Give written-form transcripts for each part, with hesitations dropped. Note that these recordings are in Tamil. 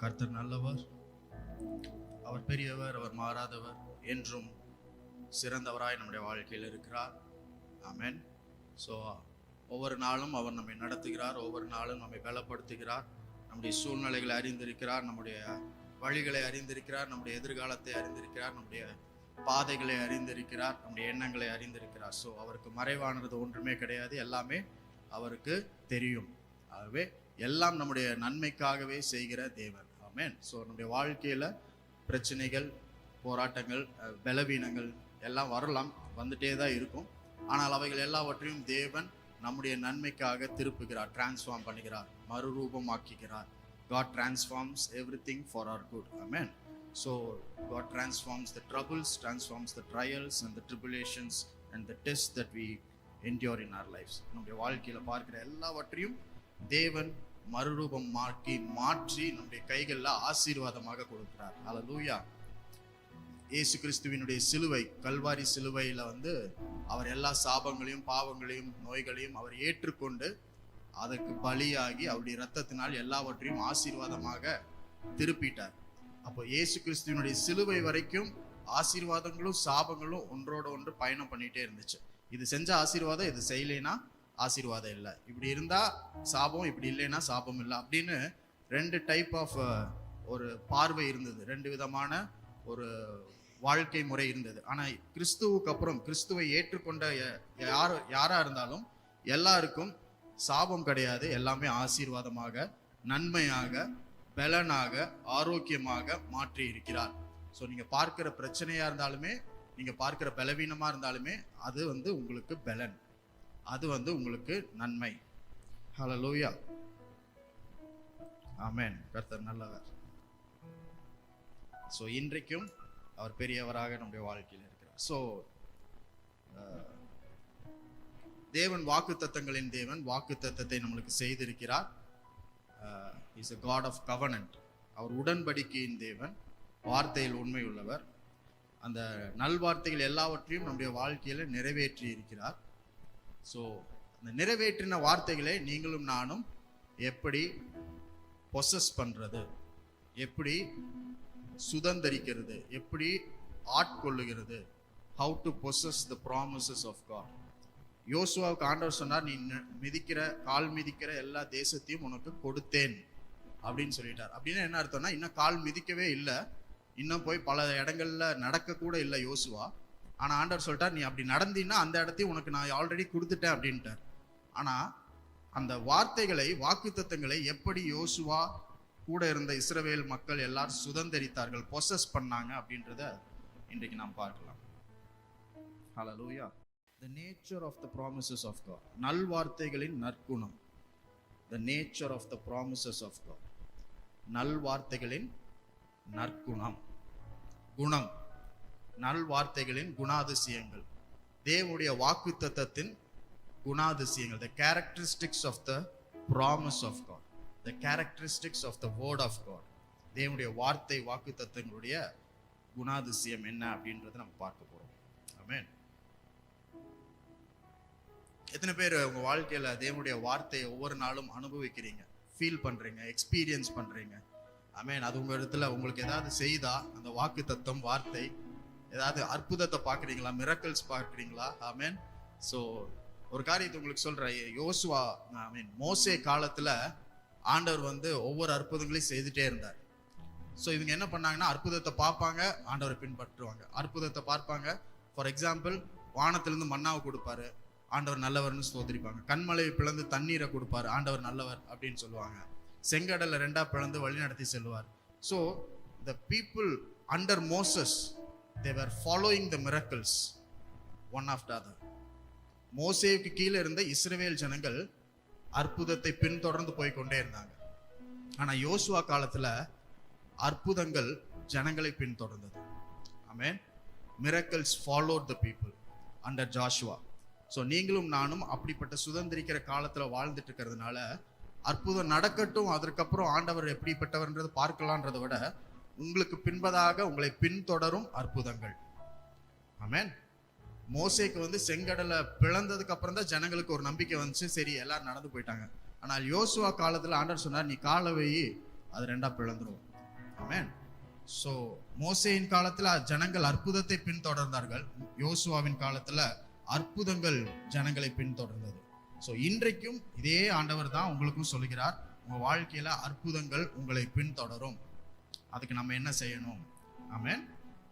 கர்த்தர் நல்லவர், அவர் பெரியவர், அவர் மாறாதவர், என்றும் சிறந்தவராய் நம்முடைய வாழ்க்கையில் இருக்கிறார். ஆமென். ஸோ ஒவ்வொரு நாளும் அவர் நம்மை நடத்துகிறார், ஒவ்வொரு நாளும் நம்மை பலப்படுத்துகிறார், நம்முடைய சூழ்நிலைகளை அறிந்திருக்கிறார், நம்முடைய வழிகளை அறிந்திருக்கிறார், நம்முடைய எதிர்காலத்தை அறிந்திருக்கிறார், நம்முடைய பாதைகளை அறிந்திருக்கிறார், நம்முடைய எண்ணங்களை அறிந்திருக்கிறார். ஸோ அவருக்கு மறைவானது ஒன்றுமே கிடையாது, எல்லாமே அவருக்கு தெரியும். ஆகவே எல்லாம் நம்முடைய நன்மைக்காகவே செய்கிற தேவன். ஆமென். ஸோ நம்முடைய வாழ்க்கையில் பிரச்சனைகள், போராட்டங்கள், பலவீனங்கள் எல்லாம் வரலாம், வந்துட்டே தான் இருக்கும். ஆனால் அவைகள் எல்லாவற்றையும் தேவன் நம்முடைய நன்மைக்காக திருப்புகிறார், டிரான்ஸ்ஃபார்ம் பண்ணுகிறார், மறுரூபமாக்குகிறார். God transforms everything for our good. Amen. So God transforms the troubles, transforms the trials and the tribulations and the tests that we endure in our lives. நம்முடைய வாழ்க்கையில் பார்க்கிற எல்லாவற்றையும் தேவன் மறுரூபம் மாற்றி நம்முடைய கைகளில் ஆசீர்வாதமாக கொடுக்கிறார். ஹல்லேலூயா. இயேசு கிறிஸ்துவினுடைய சிலுவை, கல்வாரி சிலுவையில் அவர் எல்லா சாபங்களையும், பாவங்களையும், நோய்களையும் அவர் ஏற்றுக்கொண்டு அதற்கு பலியாகி அவருடைய இரத்தத்தினால் எல்லாவற்றையும் ஆசீர்வாதமாக திருப்பிட்டார். அப்போ இயேசு கிறிஸ்துவினுடைய சிலுவை வரைக்கும் ஆசீர்வாதங்களும் சாபங்களும் ஒன்றோட ஒன்று பயணம் பண்ணிட்டே இருந்துச்சு. இது செஞ்ச ஆசீர்வாதம், இது செய்யலைன்னா ஆசீர்வாதம் இல்லை, இப்படி இருந்தா சாபம், இப்படி இல்லைன்னா சாபம் இல்லை அப்படின்னு ரெண்டு டைப் ஆஃப் ஒரு பார்வை இருந்தது, ரெண்டு விதமான ஒரு வாழ்க்கை முறை இருந்தது. ஆனால் கிறிஸ்துவுக்கு அப்புறம், கிறிஸ்துவை ஏற்றுக்கொண்ட யாரா இருந்தாலும் எல்லாருக்கும் சாபம் கிடையாது, எல்லாமே ஆசீர்வாதமாக, நன்மையாக, பலனாக, ஆரோக்கியமாக மாற்றி இருக்கிறார். ஸோ நீங்க பார்க்கிற பிரச்சனையா இருந்தாலுமே, நீங்க பார்க்கிற பலவீனமா இருந்தாலுமே அது உங்களுக்கு பலன், அது உங்களுக்கு நன்மை. ஹல்லேலூயா. ஆமென். கர்த்தர் நல்லவர். ஸோ இன்றைக்கும் அவர் பெரியவராக நம்முடைய வாழ்க்கையில் இருக்கிறார். ஸோ தேவன் வாக்குத்தத்தங்களின் தேவன், வாக்குத்தத்தத்தை நம்மளுக்கு செய்திருக்கிறார். Is a God of covenant. அவர் உடன்படிக்கையின் தேவன், வார்த்தையில் உண்மை உள்ளவர். அந்த நல்வார்த்தைகள் எல்லாவற்றையும் நம்முடைய வாழ்க்கையில நிறைவேற்றி இருக்கிறார். ஸோ அந்த நிறைவேற்றின வார்த்தைகளை நீங்களும் நானும் எப்படி பொசஸ் பண்றது, எப்படி சுதந்தரிக்கிறது, எப்படி ஆட்கொள்ளுகிறது, how to possess the promises of God. யோசுவாவுக்கு ஆண்டவர் சொன்னார், நீ கால் மிதிக்கிற எல்லா தேசத்தையும் உனக்கு கொடுத்தேன் அப்படின்னு சொல்லிட்டார். அப்படின்னு என்ன அர்த்தம்னா, இன்னும் கால் மிதிக்கவே இல்லை, இன்னும் போய் பல இடங்கள்ல நடக்க கூட இல்லை யோசுவா. ஆனா ஆண்டவர் சொல்லிட்டார், நீ அப்படி நடந்தீன்னா அந்த இடத்தையும் உனக்கு நான் ஆல்ரெடி கொடுத்துட்டேன் அப்படின்ட்டார். ஆனா அந்த வார்த்தைகளை, வாக்குத்தத்தங்களை எப்படி யோசுவா கூட இருந்த இஸ்ரவேல் மக்கள் எல்லாரும் சுதந்தரித்தார்கள், பொசஸ் பண்ணாங்க அப்படின்றத இன்றைக்கு நாம் பார்க்கலாம். ஹல்லேலூயா. The nature of the promises of God. நல்வார்த்தைகளின் நற்குணம். The nature of the promises of God. நல்வார்த்தைகளின் நற்குணம், குணம், நல்வார்த்தைகளின் குணாதிசயங்கள், தேவனுடைய வாக்குத்தத்தத்தின் குணாதிசயங்கள். The characteristics of the promise of God. The characteristics of the word of God. தேவனுடைய வார்த்தை, வாக்குத்தத்தங்களுடைய குணாதிசயம் என்ன அப்படின்றத நம்ம பார்க்க போறோம். ஆமென். எத்தனை பேர் உங்க வாழ்க்கையில தேவனுடைய வார்த்தையை ஒவ்வொரு நாளும் அனுபவிக்கிறீங்க, ஃபீல் பண்றீங்க, எக்ஸ்பீரியன்ஸ் பண்றீங்க? ஆமென். அது உங்க இடத்துல உங்களுக்கு ஏதாவது செய்தா, அந்த வாக்கு தத்துவம், வார்த்தை, ஏதாவது அற்புதத்தை பார்க்குறீங்களா, மிரக்கல்ஸ் பார்க்குறீங்களா? ஆமென். ஸோ ஒரு காரியத்தை உங்களுக்கு சொல்றேன். யோசுவா, ஆமென், மோசே காலத்துல ஆண்டவர் ஒவ்வொரு அற்புதங்களையும் செய்துட்டே இருந்தார். ஸோ இவங்க என்ன பண்ணாங்கன்னா, அற்புதத்தை பார்ப்பாங்க, ஆண்டவரை பின்பற்றுவாங்க. அற்புதத்தை பார்ப்பாங்க. ஃபார் எக்ஸாம்பிள், வானத்திலிருந்து மன்னாவை கொடுப்பாரு, ஆண்டவர் நல்லவர்னு ஸ்தோத்திரிப்பாங்க. கண்மலையை பிளந்து தண்ணீரை கொடுப்பாரு, ஆண்டவர் நல்லவர் அப்படின்னு சொல்லுவாங்க. செங்கடலை ரெண்டா பிளந்து வழி நடத்தி செல்வார். So the people under Moses, they were following the miracles one after other. மோசேவுக்கு கீழே இருந்த இஸ்ரவேல் ஜனங்கள் அற்புதத்தை பின்தொடர்ந்து போய்கொண்டே இருந்தாங்க. ஆனா யோசுவா காலத்துல அற்புதங்கள் ஜனங்களை பின்தொடர்ந்தது. ஆமென். miracles followed the people under Joshua. So நீங்களும் நானும் அப்படிப்பட்ட சுதந்திரிக்கிற காலத்துல வாழ்ந்துட்டு இருக்கிறதுனால, அற்புதம் நடக்கட்டும், அதற்கப்புறம் ஆண்டவர் எப்படிப்பட்டவர்ன்றது பார்க்கலான்றதை விட உங்களுக்கு பின்பதாக உங்களை பின்தொடரும் அற்புதங்கள். ஆமென். மோசேக்கு செங்கடலை பிளந்ததுக்கு அப்புறம் தான் ஜனங்களுக்கு ஒரு நம்பிக்கை வந்துச்சு, சரி எல்லாரும் நடந்து போயிட்டாங்க. ஆனால் யோசுவா காலத்துல ஆண்டவர் சொன்னார், நீ காலை வை, அது ரெண்டா பிளந்துரும். ஆமென். ஸோ மோசேயின் காலத்துல ஜனங்கள் அற்புதத்தை பின்தொடர்ந்தார்கள். யோசுவாவின் காலத்துல அற்புதங்கள் ஜனங்களை பின்தொடர்ந்தது. ஸோ இன்றைக்கும் இதே ஆண்டவர் தான் உங்களுக்கும் சொல்லுகிறார், உங்க வாழ்க்கையில அற்புதங்கள் உங்களை பின்தொடரும். அதுக்கு நம்ம என்ன செய்யணும்? ஆமென்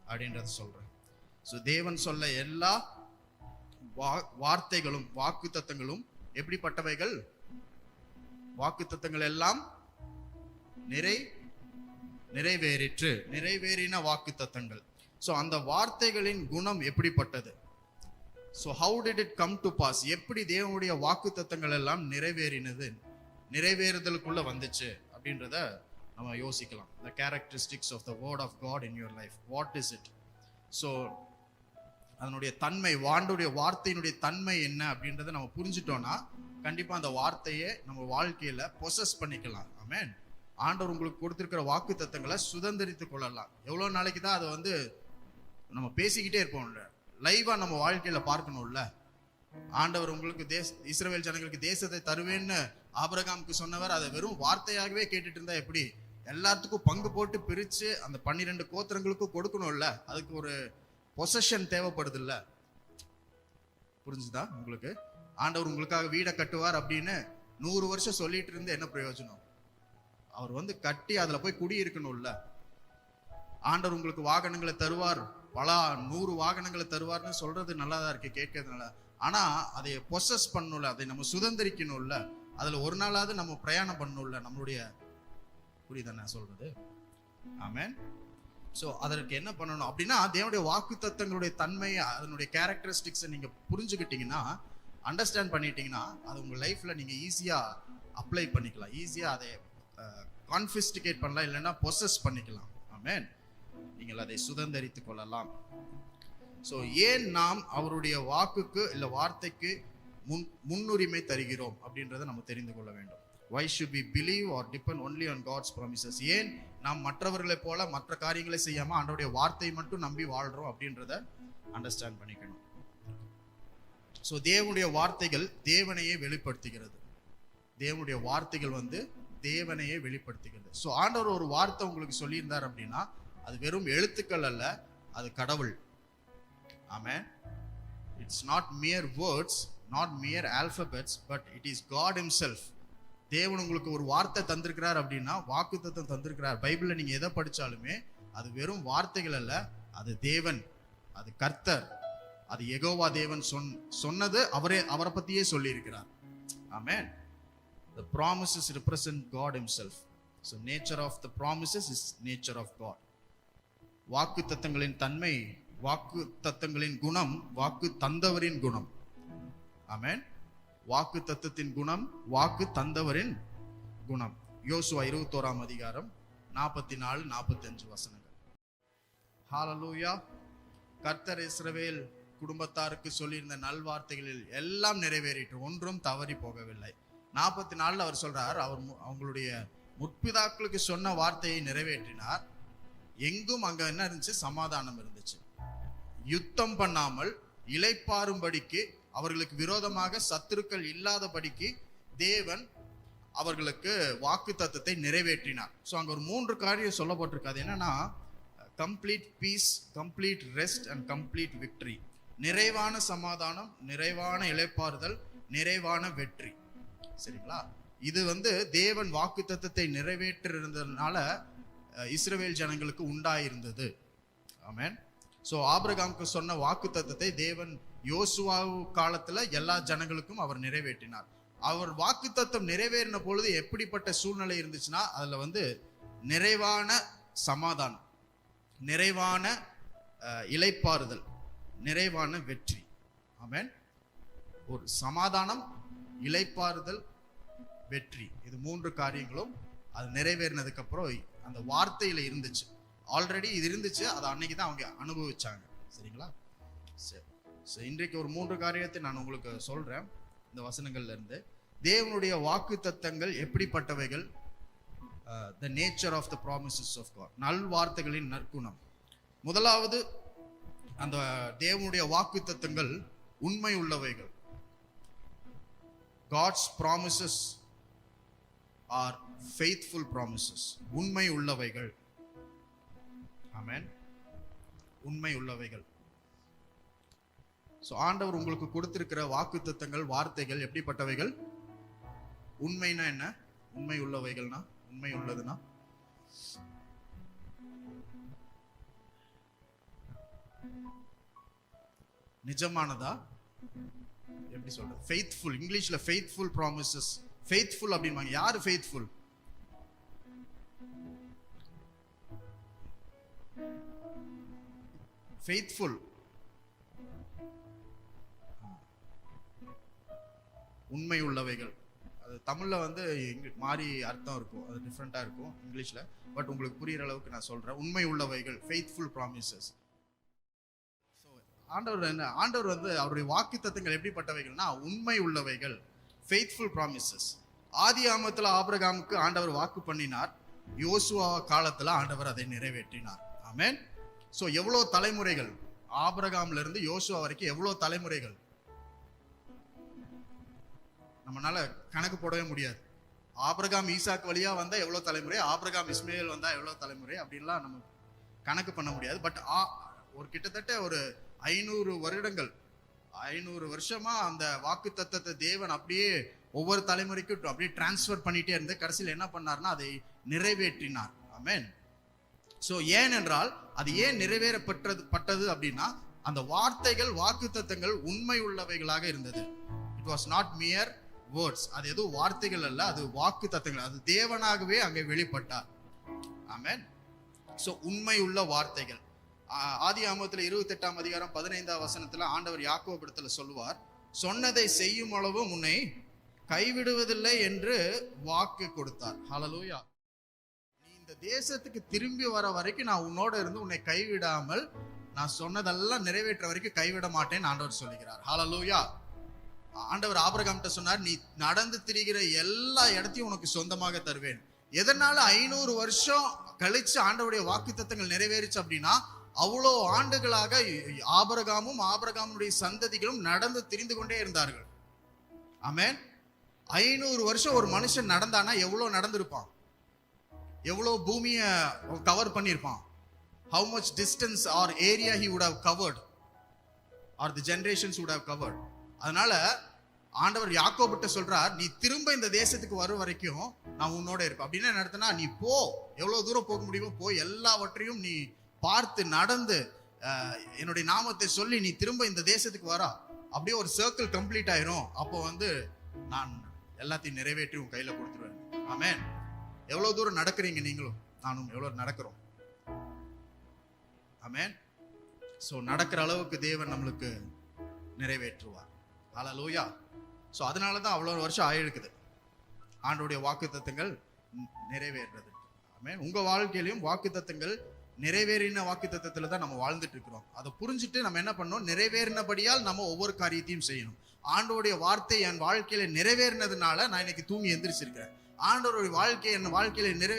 அப்படின்றத சொல்றேன். ஸோ தேவன் சொல்ல எல்லா வார்த்தைகளும் வாக்கு தத்தங்களும் எப்படிப்பட்டவைகள்? வாக்கு தத்தங்கள் எல்லாம் நிறைவேறிற்று. நிறைவேறின வாக்கு தத்தங்கள். ஸோ அந்த வார்த்தைகளின் குணம் எப்படிப்பட்டது? So how did it come to pass? எப்படி தேவனுடைய வாக்கு தத்தங்கள் எல்லாம் நிறைவேறினது, நிறைவேறுதலுக்குள்ள வந்துச்சு அப்படின்றத நம்ம யோசிக்கலாம். The characteristics of the word of God in your life. What is it? So அதனுடைய தன்மை, ஆண்டவருடைய வார்த்தையினுடைய தன்மை என்ன அப்படின்றத நம்ம புரிஞ்சிட்டோம்னா கண்டிப்பா அந்த வார்த்தையை நம்ம வாழ்க்கையில பொசஸ் பண்ணிக்கலாம். ஆமென். ஆண்டவர் உங்களுக்கு கொடுத்திருக்கிற வாக்கு தத்தங்களை சுதந்திரித்துக் கொள்ளலாம். எவ்வளவு நாளைக்கு தான் அதை வந்து நம்ம பேசிக்கிட்டே இருப்போம்ல, லைவா நம்ம வாழ்க்கையில பார்க்கணும்ல. ஆண்டவர் உங்களுக்கு இஸ்ரவேல் ஜனங்களுக்கு தேசத்தை தருவேன்னு ஆபிரகாமுக்கு சொன்னவர் அதை வெறும் வார்த்தையாகவே கேட்டுட்டு இருந்தா எப்படி? எல்லாத்துக்கும் பங்கு போட்டு பிரிச்சு அந்த 12 கோத்திரங்களுக்கும் கொடுக்கணும்ல. அதுக்கு ஒரு பொசஷன் தேவைப்படுது இல்ல. புரிஞ்சுதா உங்களுக்கு? ஆண்டவர் உங்களுக்காக வீடை கட்டுவார் அப்படின்னு 100 வருஷம் சொல்லிட்டு இருந்து என்ன பிரயோஜனம்? அவர் வந்து கட்டி அதுல போய் குடியிருக்கணும்ல. ஆண்டவர் உங்களுக்கு வாகனங்களை தருவார், பல 100 வாகனங்களை தருவார்னு சொல்றது நல்லாதான் இருக்கு, கேட்கறதுனால. ஆனா அதை பொசஸ் பண்ணணும்ல, அதை நம்ம சுதந்திரிக்கணும்ல. அதுல ஒரு நாளாவது நம்ம பிரயாணம் பண்ணணும்ல நம்மளுடைய. புரியுதா நான் சொல்றது? ஆமென். ஸோ அதற்கு என்ன பண்ணணும் அப்படின்னா, தேவனுடைய வாக்கு தத்தங்களுடைய தன்மை, அதனுடைய கேரக்டரிஸ்டிக்ஸை நீங்க புரிஞ்சுக்கிட்டீங்கன்னா, அண்டர்ஸ்டாண்ட் பண்ணிட்டீங்கன்னா, அது உங்க லைஃப்ல நீங்க ஈஸியா அப்ளை பண்ணிக்கலாம், ஈஸியா அதை கான்ஃபிஸ்டிகேட் பண்ணலாம், இல்லைன்னா பொசஸ் பண்ணிக்கலாம். ஆமென். நீங்கள் அதை சுதந்திரித்துக் கொள்ளலாம். ஸோ ஏன் நாம் அவருடைய வாக்குக்கு இல்லை வார்த்தைக்கு முன்னுரிமை தருகிறோம் அப்படின்றத நம்ம தெரிந்து கொள்ள வேண்டும். Why should we believe or depend only on God's promises? ஏன் நாம் மற்றவர்களை போல மற்ற காரியங்களை செய்யாம ஆண்டவருடைய வார்த்தையை மட்டும் நம்பி வாழ்றோம் அப்படின்றத அண்டர்ஸ்டாண்ட் பண்ணிக்கணும். ஸோ தேவனுடைய வார்த்தைகள் தேவனையே வெளிப்படுத்துகிறது. தேவனுடைய வார்த்தைகள் வந்து தேவனையே வெளிப்படுத்துகிறது. ஸோ ஆண்டவர் ஒரு வார்த்தை உங்களுக்கு சொல்லியிருந்தார் அப்படின்னா அது வெறும் எழுத்துக்கள் அல்ல, அது கடவுள். ஆமென். It's not mere words, not mere alphabets, but it is God himself. தேவன் உங்களுக்கு ஒரு வார்த்தை தந்திருக்கிறார் அப்படின்னா, வாக்குத்தத்தம் தந்திருக்கிறார். பைபிள்ல நீங்க எதை படிச்சாலுமே அது வெறும் வார்த்தைகள் அல்ல, அது தேவன், அது கர்த்தர், அது யெகோவா தேவன் சொன்னது. அவரை பத்தியே சொல்லி இருக்கிறார். ஆமென். The promises represent God himself. So nature of the promises is nature of God. வாக்கு தத்தங்களின் தன்மை, வாக்கு தத்தங்களின் குணம், வாக்கு தந்தவரின் குணம். ஆமென். வாக்கு தத்தத்தின் குணம், வாக்கு தந்தவரின் குணம். யோசுவா 21 அதிகாரம் 44-45 வசனங்கள். ஹalleluya. கர்த்தர் இஸ்ரவேல் குடும்பத்தாருக்கு சொல்லியிருந்த நல்வார்த்தைகளில் எல்லாம் நிறைவேறிற்று, ஒன்றும் தவறி போகவில்லை. 44 அவர் சொல்றார், அவர் அவங்களுடைய முற்பிதாக்களுக்கு சொன்ன வார்த்தையை நிறைவேற்றினார். எங்கும் அங்க என்ன இருந்துச்சு? சமாதானம் இருந்துச்சு. யுத்தம் பண்ணாமல் இளைப்பாறும்படிக்கு, அவர்களுக்கு விரோதமாக சத்துருக்கள் இல்லாதபடிக்கு தேவன் அவர்களுக்கு வாக்கு தத்தத்தை நிறைவேற்றினார். ஸோ அங்க ஒரு 3 காரியம் சொல்லப்பட்டிருக்கு. அது என்னன்னா, complete peace, complete rest and complete victory. நிறைவான சமாதானம், நிறைவான இளைப்பாறுதல், நிறைவான வெற்றி. சரிங்களா? இது வந்து தேவன் வாக்கு தத்தத்தை நிறைவேற்றிருந்ததுனால இஸ்ரவேல் ஜனங்களுக்கு உண்டாயிருந்தது. ஆமென். ஸோ ஆபிரகாமுக்கு சொன்ன வாக்கு தத்தத்தை தேவன் யோசுவா காலத்துல எல்லா ஜனங்களுக்கும் அவர் நிறைவேற்றினார். அவர் வாக்கு தத்தம் நிறைவேறின பொழுது எப்படிப்பட்ட சூழ்நிலை இருந்துச்சுன்னா, அதுல வந்து நிறைவான சமாதானம், நிறைவான இளைப்பாறுதல், நிறைவான வெற்றி. ஆமென். ஒரு சமாதானம், இளைப்பாறுதல், வெற்றி, இது 3 காரியங்களும் அது நிறைவேறினதுக்கு அப்புறம் அந்த வார்த்தையில இருந்துச்சு. ஆல்ரெடி இது இருந்துச்சு, அது அன்னைக்கு தான் அவங்க அனுபவிச்சாங்க. சரிங்களா? சரி. இன்றைக்கு ஒரு 3 காரியத்தை நான் உங்களுக்கு சொல்றேன் இந்த வசனங்கள்ல இருந்து. தேவனுடைய வாக்கு தத்தங்கள் எப்படிப்பட்டவைகள்? the nature of the promises of God. நல் வார்த்தைகளின் நற்குணம். முதலாவது, அந்த தேவனுடைய வாக்கு தத்தங்கள் உண்மை உள்ளவைகள். God's promises are faithful promises. உண்மை உள்ளவைகள். ஆமென். உண்மை உள்ளவைகள். சோ ஆண்டவர் உங்களுக்கு கொடுத்திருக்கிற வாக்குத்தத்தங்கள், வார்த்தைகள் எப்படிப்பட்டவைகள்? உண்மைனா என்ன? உண்மை உள்ளவைகள்னா, உண்மை உள்ளதுன்னா நிஜமானதா? எப்படி சொல்றது? ஃபெய்த்ஃபுல். இங்கிலீஷ்ல ஃபெய்த்ஃபுல் ப்ராமிசஸ். ஃபெய்த்ஃபுல் அப்படின்பாங்க. யாரு ஃபெய்த்ஃபுல்? ஃபெய்த்ஃபுல் உண்மை உள்ளவைகள். அது தமிழ்ல வந்து மாறி அர்த்தம் இருக்கும், அது டிஃப்ரெண்டா இருக்கும் இங்கிலீஷ்ல. பட் உங்களுக்கு புரியுற அளவுக்கு நான் சொல்றேன். உண்மை உள்ளவைகள், ஃபெய்த்ஃபுல் ப்ராமிசஸ். ஆண்டவர் வந்து அவருடைய வாக்குத்தத்தங்கள் எப்படிப்பட்டவைகள்னா உண்மை உள்ளவைகள், ஃபெய்த்ஃபுல் ப்ராமிசஸ். ஆதி ஆமத்துல ஆபிரகாமுக்கு ஆண்டவர் வாக்கு பண்ணினார். யோசுவா காலத்துல ஆண்டவர் அதை நிறைவேற்றினார். ஆமென். சோ எவ்வளவு தலைமுறைகள்? ஆபிரகாம்ல இருந்து யோசுவா வரைக்கும் எவ்வளவு தலைமுறைகள்? நம்மளால கணக்கு போடவே முடியாது. ஆபிரகாம் ஈசாக் வழியா வந்தா எவ்வளவு தலைமுறை, ஆபிரகாம் இஸ்மேல் வந்தா எவ்வளவு தலைமுறை அப்படின்லாம் நம்ம கணக்கு பண்ண முடியாது. பட் ஒரு கிட்டத்தட்ட ஒரு 500 வருடங்கள், 500 வருஷமா அந்த வாக்கு தத்தத்தை தேவன் அப்படியே ஒவ்வொரு தலைமுறைக்கும் அப்படியே டிரான்ஸ்ஃபர் பண்ணிட்டே இருந்து கடைசியில் என்ன பண்ணார்னா அதை நிறைவேற்றினார். ஆமென். சோ ஏனென்றால் அது ஏன் நிறைவேறப்பட்டது அப்படின்னா அந்த வார்த்தைகள், வாக்கு தத்தங்கள் உண்மை உள்ளவைகளாக இருந்தது. It was not மியர் words. அது எதுவும் வார்த்தைகள் அல்ல, அது வாக்கு தத்தங்கள். அது தேவனாகவே அங்கே வெளிப்பட்டார். ஆமென். சோ உண்மை உள்ள வார்த்தைகள். ஆதி ஆமத்துல 28ஆம் அதிகாரம் 15ஆம் வசனத்துல ஆண்டவர் யாக்கோபிடத்துல சொல்லுவார், சொன்னதை செய்யும் அளவு உன்னை கைவிடுவதில்லை என்று வாக்கு கொடுத்தார். ஹல்லேலூயா. நீ இந்த தேசத்துக்கு திரும்பி வர வரைக்கும் நான் உன்னோட இருந்து உன்னை கைவிடாமல் நான் சொன்னதெல்லாம் நிறைவேற்ற வரைக்கும் கைவிட மாட்டேன்னு ஆண்டவர் சொல்லுகிறார். ஹல்லேலூயா. ஆண்டவர் ஆபிரகாம்கிட்ட சொன்னார், நீ நடந்து திரிகிற எல்லா இடத்தையும் உனக்கு சொந்தமாக தருவேன். எதனால 500 வருஷம் கழிச்சு ஆண்டவருடைய வாக்குத்தத்தங்கள் நிறைவேறிச்சு அப்படின்னா அவ்வளோ ஆண்டுகளாக ஆபிரகாமும் ஆபிரகாமுடைய சந்ததிகளும் நடந்து திரிந்து கொண்டே இருந்தார்கள். ஆமென். 500 வருஷம் ஒரு மனுஷன் நடந்தானா எவ்வளவு நடந்திருப்பான்? எவ்வளவு பூமியை கவர் பண்ணியிருப்பான்? How much distance or area he would have covered or the generations would have covered. அதனால ஆண்டவர் யாக்கோபிட்ட சொல்றார், நீ திரும்ப இந்த தேசத்துக்கு வரும் வரைக்கும் நான் உன்னோட இருப்பேன். அப்படின்னு என்ன நடத்தினா, நீ போ, எவ்வளவு தூரம் போக முடியுமோ போய் எல்லாவற்றையும் நீ பார்த்து நடந்து என்னுடைய நாமத்தை சொல்லி நீ திரும்ப இந்த தேசத்துக்கு வரா. அப்படியே ஒரு சர்க்கிள் கம்ப்ளீட் ஆயிரும். அப்போ வந்து நான் எல்லாத்தையும் நிறைவேற்றி உன் கையில கொடுத்துருவேன். ஆமென். எவ்வளவு தூரம் நடக்கிறீங்க நீங்களும் நானும்? எவ்வளவு நடக்கிறோம்? ஆமென். சோ நடக்கிற அளவுக்கு தேவன் நம்மளுக்கு நிறைவேற்றுவார். ஹல்லேலூயா. சோ அதனாலதான் அவ்வளவு வருஷம் ஆயிருக்குது ஆண்டவருடைய வாக்குத்தத்தங்கள் நிறைவேறது. ஆமென். உங்க வாழ்க்கையிலும் வாக்குத்தத்தங்கள் நிறைவேறின வாக்குத்தத்தத்துல தான் நம்ம வாழ்ந்துட்டு இருக்கிறோம். அதை புரிஞ்சுட்டு நம்ம என்ன பண்ணோம்? நிறைவேறினபடியால் நம்ம ஒவ்வொரு காரியத்தையும் செய்யணும். ஆண்டவருடைய வார்த்தை என் வாழ்க்கையில நிறைவேறினதுனால நான் இன்னைக்கு தூங்கி எந்திரிச்சிருக்கிறேன். ஆண்டவருடைய வாழ்க்கை என் வாழ்க்கையில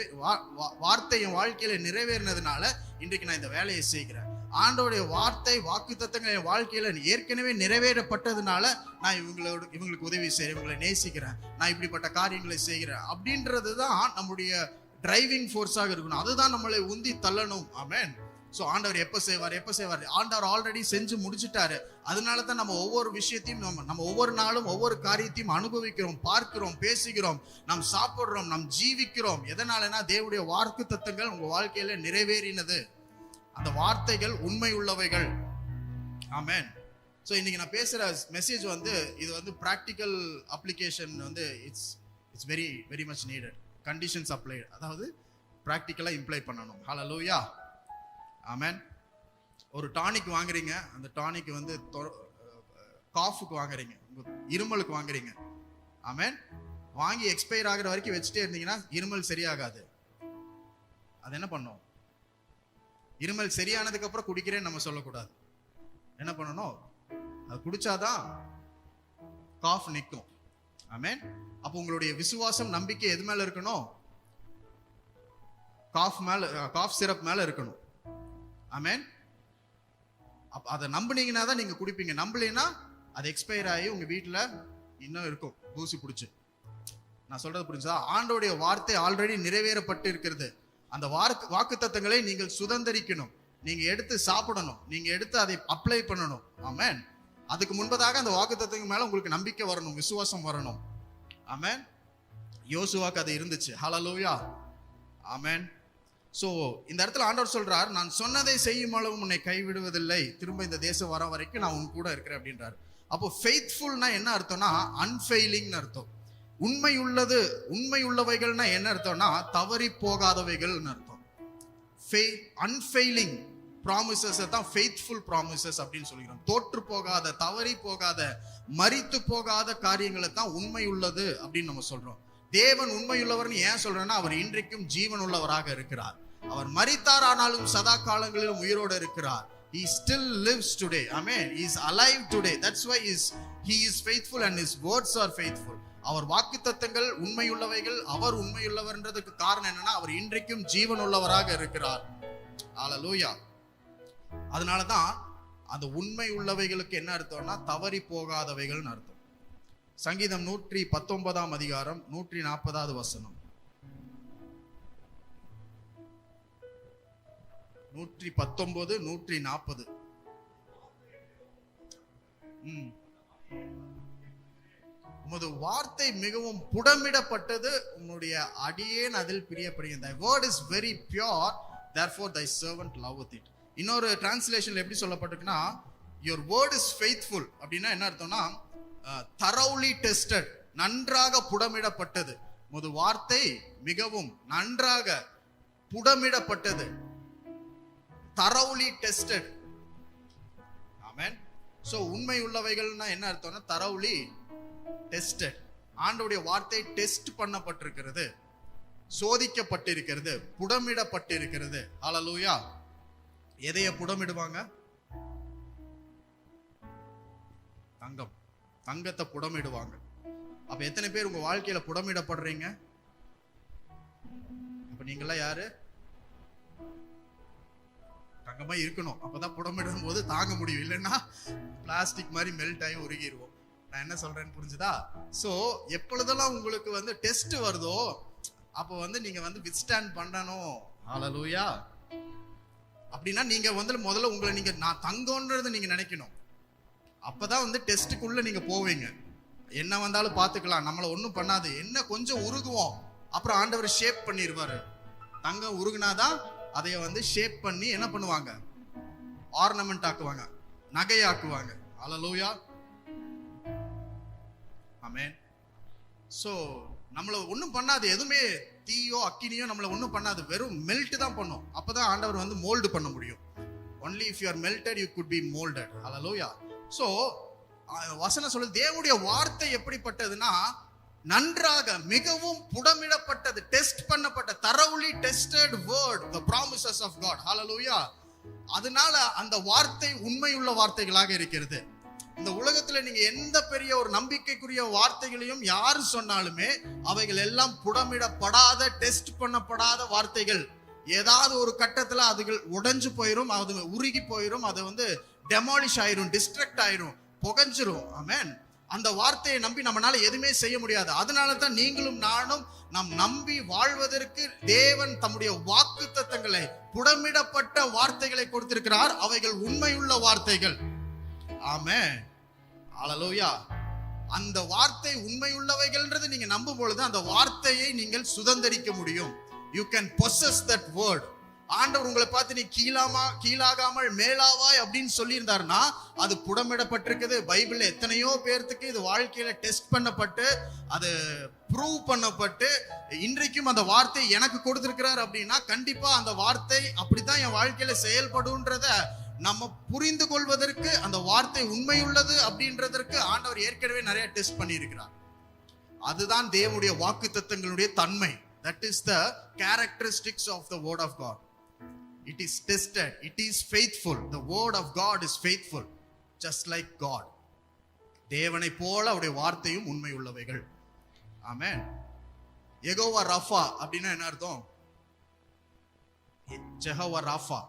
வார்த்தை என் வாழ்க்கையில நிறைவேறினதுனால இன்றைக்கு நான் இந்த வேலையை செய்கிறேன். ஆண்டவருடைய வார்த்தை, வாக்குத்தத்தங்கள் என் வாழ்க்கையில ஏற்கனவே நிறைவேறப்பட்டதுனால நான் இவங்களுக்கு உதவி செய்யறேன், இவங்களை நேசிக்கிறேன், நான் இப்படிப்பட்ட காரியங்களை செய்கிறேன் அப்படின்றதுதான் நம்முடைய டிரைவிங் ஃபோர்ஸாக இருக்கணும். அதுதான் நம்மளை உந்தி தள்ளணும். ஆமென். சோ ஆண்டவர் எப்ப செய்வார்? ஆண்டவர் ஆல்ரெடி செஞ்சு முடிச்சிட்டாரு. அதனால தான் நம்ம ஒவ்வொரு விஷயத்தையும் நம்ம ஒவ்வொரு நாளும் ஒவ்வொரு காரியத்தையும் அனுபவிக்கிறோம், பார்க்கிறோம், பேசுகிறோம், நாம் சாப்பிடுறோம், நாம் ஜீவிக்கிறோம். எதனாலனா தேவனுடைய வாக்குத்தத்தங்கள் உங்க வாழ்க்கையில நிறைவேறினது. அந்த வார்த்தைகள் உண்மை உள்ளவைகள். ஆமென். சோ இன்னைக்கு நான் பேசுற மெசேஜ் வந்து இது வந்து பிராக்டிக்கல் அப்ளிகேஷன் வந்து it's very very much needed. Conditions apply, அதாவது பிராக்டிக்கலா இம்ப்ளை பண்ணணும். ஹல்லேலூயா. ஆமென். ஒரு டானிக் வாங்குறீங்க, அந்த டானிக் வந்து காஃபுக்கு வாங்குறீங்க, இருமலுக்கு வாங்குறீங்க. ஆமென். வாங்கி எக்ஸ்பயர் ஆகிற வரைக்கும் வச்சுட்டே இருந்தீங்கன்னா இருமல் சரியாகாது. அது என்ன பண்ணும்? இருமல் சரியானதுக்கு அப்புறம் குடிக்கிறேன்னு நம்ம சொல்லக்கூடாது. என்ன பண்ணணும்? அது குடிச்சாதான் காஃப் நிற்கும். ஆமென். அப்போ உங்களுடைய விசுவாசம், நம்பிக்கை எது மேல இருக்கணும்? காஃப் சிரப் மேல இருக்கணும். ஆமென். அதை நம்பினீங்கன்னா தான் நீங்க குடிப்பீங்க. நம்பலைன்னா அது எக்ஸ்பயர் ஆகி உங்க வீட்டுல இன்னும் இருக்கும், தூசி பிடிச்சு. நான் சொல்றது புரிஞ்சா? ஆண்டோடைய வார்த்தை ஆல்ரெடி நிறைவேறப்பட்டு இருக்கிறது. அந்த வாக்குத்தத்தங்களை நீங்கள் சுதந்தரிக்கணும், நீங்க எடுத்து சாப்பிடணும், நீங்க எடுத்து அதை அப்ளை பண்ணணும். ஆமென். அதுக்கு முன்பதாக அந்த வாக்குத்தத்தங்கள் மேல உங்களுக்கு நம்பிக்கை வரணும், விசுவாசம் வரணும். ஆமென். யோசுவாக்கு அது இருந்துச்சு. ஹல்லேலூயா. ஆமென். சோ இந்த இடத்துல ஆண்டவர் சொல்றார், நான் சொன்னதை செய்யும் அளவு உன்னை கைவிடுவதில்லை, திரும்ப இந்த தேசம் வர வரைக்கும் நான் உன் கூட இருக்கிறேன் அப்படின்றார். அப்போ ஃபெய்த்ஃபுல்னா என்ன அர்த்தம்னா அன்ஃபெயிலிங்னு அர்த்தம். உண்மை உள்ளவைகள்னா என்ன அர்த்தம்னா தவறி போகாதவைகள்னு அர்த்தம். அன்ஃபெயிலிங் ப்ராமிசஸ் தான் ஃபெய்த்ஃபுல் ப்ராமிசஸ் அப்படின்னு சொல்லிக்கிறோம். தோற்று போகாத, தவறி போகாத, மரித்து போகாத காரியங்களை தான் உண்மை உள்ளது அப்படின்னு நம்ம சொல்றோம். தேவன் உண்மையுள்ளவர்னு ஏன் சொல்றேன்னா, அவர் இன்றைக்கும் ஜீவன் உள்ளவராக இருக்கிறார். அவர் மரித்தார், ஆனாலும் சதா காலங்களிலும் உயிரோடு இருக்கிறார். He still lives today. Amen. He is alive today. That's why he is faithful and his words are faithful. அவர் வாக்குத்தத்தங்கள் உண்மையுள்ளவைகள், அவர் உண்மையுள்ளவர்ன்றதுக்கு காரணம் என்னன்னா, அவர் இன்றைக்கும் ஜீவன் உள்ளவராக இருக்கிறார். ஹல்லேலூயா. அதனாலதான் அந்த உண்மை உள்ளவைகளுக்கு என்ன அர்த்தம்னா தவறி போகாதவைகள்னு அர்த்தம். சங்கீதம் 119 அதிகாரம் 140 வசனம். 119 140. உமது வார்த்தை மிகவும் புடமிடப்பட்டது, உன்னுடைய அடியேன் அதில் பிரியப்படுகிறேன். Thy word is very pure, therefore thy servant loveth it. இன்னொரு டிரான்ஸ்லேஷன்ல எப்படி சொல்லப்பட்டிருக்குன்னா, your word is faithful அப்படின்னா என்ன அர்த்தம்னா thoroughly tested, நன்றாக புடமிடப்பட்டது. உமது வார்த்தை மிகவும் நன்றாக புடமிடப்பட்டது, thoroughly tested. ஆமென். சோ உண்மை உள்ளவைகள்னா என்ன அர்த்தம்னா thoroughly tested. ஆண்டவருடைய வார்த்தை டெஸ்ட் பண்ணப்பட்டிருக்கிறது, சோதிக்கப்பட்டிருக்கிறது, புடமிடப்பட்டிருக்கிறது. ஹல்லேலூயா. எதைய புடமிடுவாங்க? தங்கத்தை புடமிடுவாங்க. அப்ப எத்தனை பேர் உங்க வாழ்க்கையில புடமிடப்படுறீங்க? அப்ப நீங்களாம் யாரு? தங்கமா இருக்கணும். அப்பதான் புடமிடும் போது தாங்க முடியும், இல்லைன்னா பிளாஸ்டிக் மாதிரி மெல்ட் ஆகி உருகிடுவோம். நான் என்ன சொல்றேன்னு புரிஞ்சுதா? சோ எப்பொழுதெல்லாம் உங்களுக்கு டெஸ்ட் வருதோ அப்போ நீங்க வித்ஸ்டாண்ட் பண்ணணும். ஹல்லேலூயா. அப்படின்னா நீங்க முதல்ல உங்களை நீங்க நான் தங்கம்ன்றதை நீங்க நினைக்கணும். அப்பதான் டெஸ்ட்டுக்குள்ள நீங்க போவீங்க. என்ன வந்தாலும் பாத்துக்கலாம், நம்மள ஒண்ணும் பண்ணாது. என்ன கொஞ்சம் உருகுவோம், அப்புறம் ஆண்டவர் ஷேப் பண்ணிடுவாரு. தங்கம் உருகுனாதான் அதைய ஷேப் பண்ணி என்ன பண்ணுவாங்க? ஆர்னமெண்ட் ஆக்குவாங்க, நகையாக்குவாங்க. ஹல்லேலூயா. ஆமென். சோ நம்மள ஒண்ணும் பண்ணாது, எதுவுமே தீயோ அக்கினியோ நம்மள ஒண்ணும் பண்ணாது, வெறும் மெல்ட் தான் பண்ணும். அப்பதான் ஆண்டவர் மோல்டு பண்ண முடியும். only if you are melted you could be molded. hallelujah. So வசனம் சொல்லுது, தேவனுடைய வார்த்தை எப்படிப்பட்டதுன்னா நன்றாக மிகவும் புடமிடப்பட்டது, டெஸ்ட் பண்ணப்பட்ட, thoroughly tested word, the promises of God. hallelujah. அதனால அந்த வார்த்தை உண்மையுள்ள வார்த்தைகளாக இருக்கிறது. இந்த உலகத்துல நீங்க எந்த பெரிய ஒரு நம்பிக்கைக்குரிய வார்த்தைகளையும் யாரு சொன்னாலுமே அவைகள் எல்லாம் புடமிடப்படாத, டெஸ்ட் பண்ணப்படாத வார்த்தைகள். ஏதாவது ஒரு கட்டத்துல அதுகள் உடைஞ்சு போயிரும், அது உருகி போயிரும், அது டெமாலிஷ் ஆயிரும், டிஸ்ட்ரக்ட் ஆயிரும், புகஞ்சிரும். ஆமென். அந்த வார்த்தையை நம்பி நம்மளால எதுவுமே செய்ய முடியாது. அதனால தான் நீங்களும் நானும் நாம் நம்பி வாழ்வதற்கு தேவன் தம்முடைய வாக்குத்தத்தங்களை, புடமிடப்பட்ட வார்த்தைகளை கொடுத்திருக்கிறார். அவைகள் உண்மையுள்ள வார்த்தைகள். ஆமென். ஹல்லேலூயா. அந்த வார்த்தை உண்மையுள்ளவைகள்ன்றது நீங்க நம்பும் பொழுது அந்த வார்த்தையை நீங்கள் சுதந்தரிக்க முடியும். You can possess that word. ஆண்டவர் உங்களை பார்த்து நீ கீழாகாமல் மேலாவாய் அப்படின்னு சொல்லியிருந்தாருன்னா அது புடமிடப்பட்டிருக்குது. பைபிள்ல எத்தனையோ பேர்த்துக்கு இது வாழ்க்கையில டெஸ்ட் பண்ணப்பட்டு அது ப்ரூவ் பண்ணப்பட்டு இன்றைக்கும் அந்த வார்த்தை எனக்கு கொடுத்திருக்கிறார் அப்படின்னா கண்டிப்பா அந்த வார்த்தை அப்படித்தான் என் வாழ்க்கையில செயல்படும்ன்றத நம்ம புரிந்து கொள்வதற்கு, அந்த வார்த்தை உண்மையுள்ளது அப்படின்றதற்கு ஆண்டவர் ஏற்கனவே நிறைய டெஸ்ட் பண்ணி இருக்கிறார். அதுதான் தேவனுடைய வாக்குத்தத்தங்களுடைய தன்மை. That is the characteristics of the word of God. It is tested, it is faithful. The word of God is faithful, just like God. தேவனை போல அவருடைய வார்த்தையும் உண்மை உள்ளவைகள். ஆமென். யெகோவா ராஃபா அப்படின்னா என்ன அர்த்தம்? ஜெகோவா ராஃபா,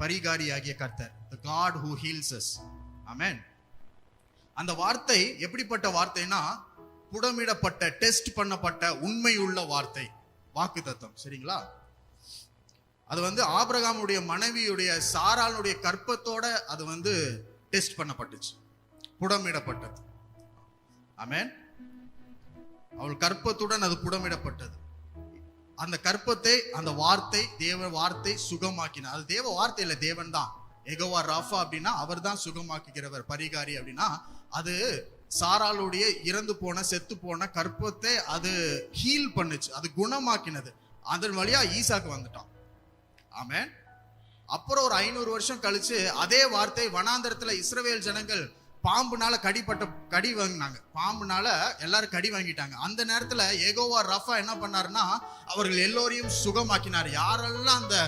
பரிகாரியாகிய கர்த்தர், the God who heals us. ஆமென். அந்த வார்த்தை எப்படிப்பட்ட வார்த்தைனா புடமிடப்பட்ட, டெஸ்ட் பண்ணப்பட்ட உண்மை உள்ள வார்த்தை, வாக்குத்தத்தம். சரிங்களா? அது ஆபிரகாமுடைய மனைவியுடைய சாராளுடைய கற்பத்தோட அது டெஸ்ட் பண்ணப்பட்டுச்சு, புடமிடப்பட்டது. ஆமென். அவள் கற்பத்துடன் அது புடமிடப்பட்டது. அந்த கற்பத்தை, அந்த வார்த்தை, தேவ வார்த்தை சுகமாக்கினார். அது தேவ வார்த்தை இல்ல, தேவன் தான். யெகோவா ராஃபா அப்படின்னா அவர் தான் சுகமாக்குகிறவர். பரிகாரி அப்படின்னா அது சாராளுடைய இறந்து போன, செத்து போன கற்பத்தை அது ஹீல் பண்ணுச்சு, அது குணமாக்கினது. அதன் வழியா ஈசாக்கு வந்துட்டான். ஆமென். அப்புறம் ஒரு 500 வருஷம் கழிச்சு அதே வார்த்தை வனாந்தரத்துல இஸ்ரவேல் ஜனங்கள் பாம்புனால கடி வாங்கினாங்க. பாம்புனால எல்லாரும் கடி வாங்கிட்டாங்க. அந்த நேரத்துல யெகோவா ராஃபா என்ன பண்ணாருன்னா அவர்கள் எல்லோரையும் சுகமாக்கினார். யாரெல்லாம் அந்த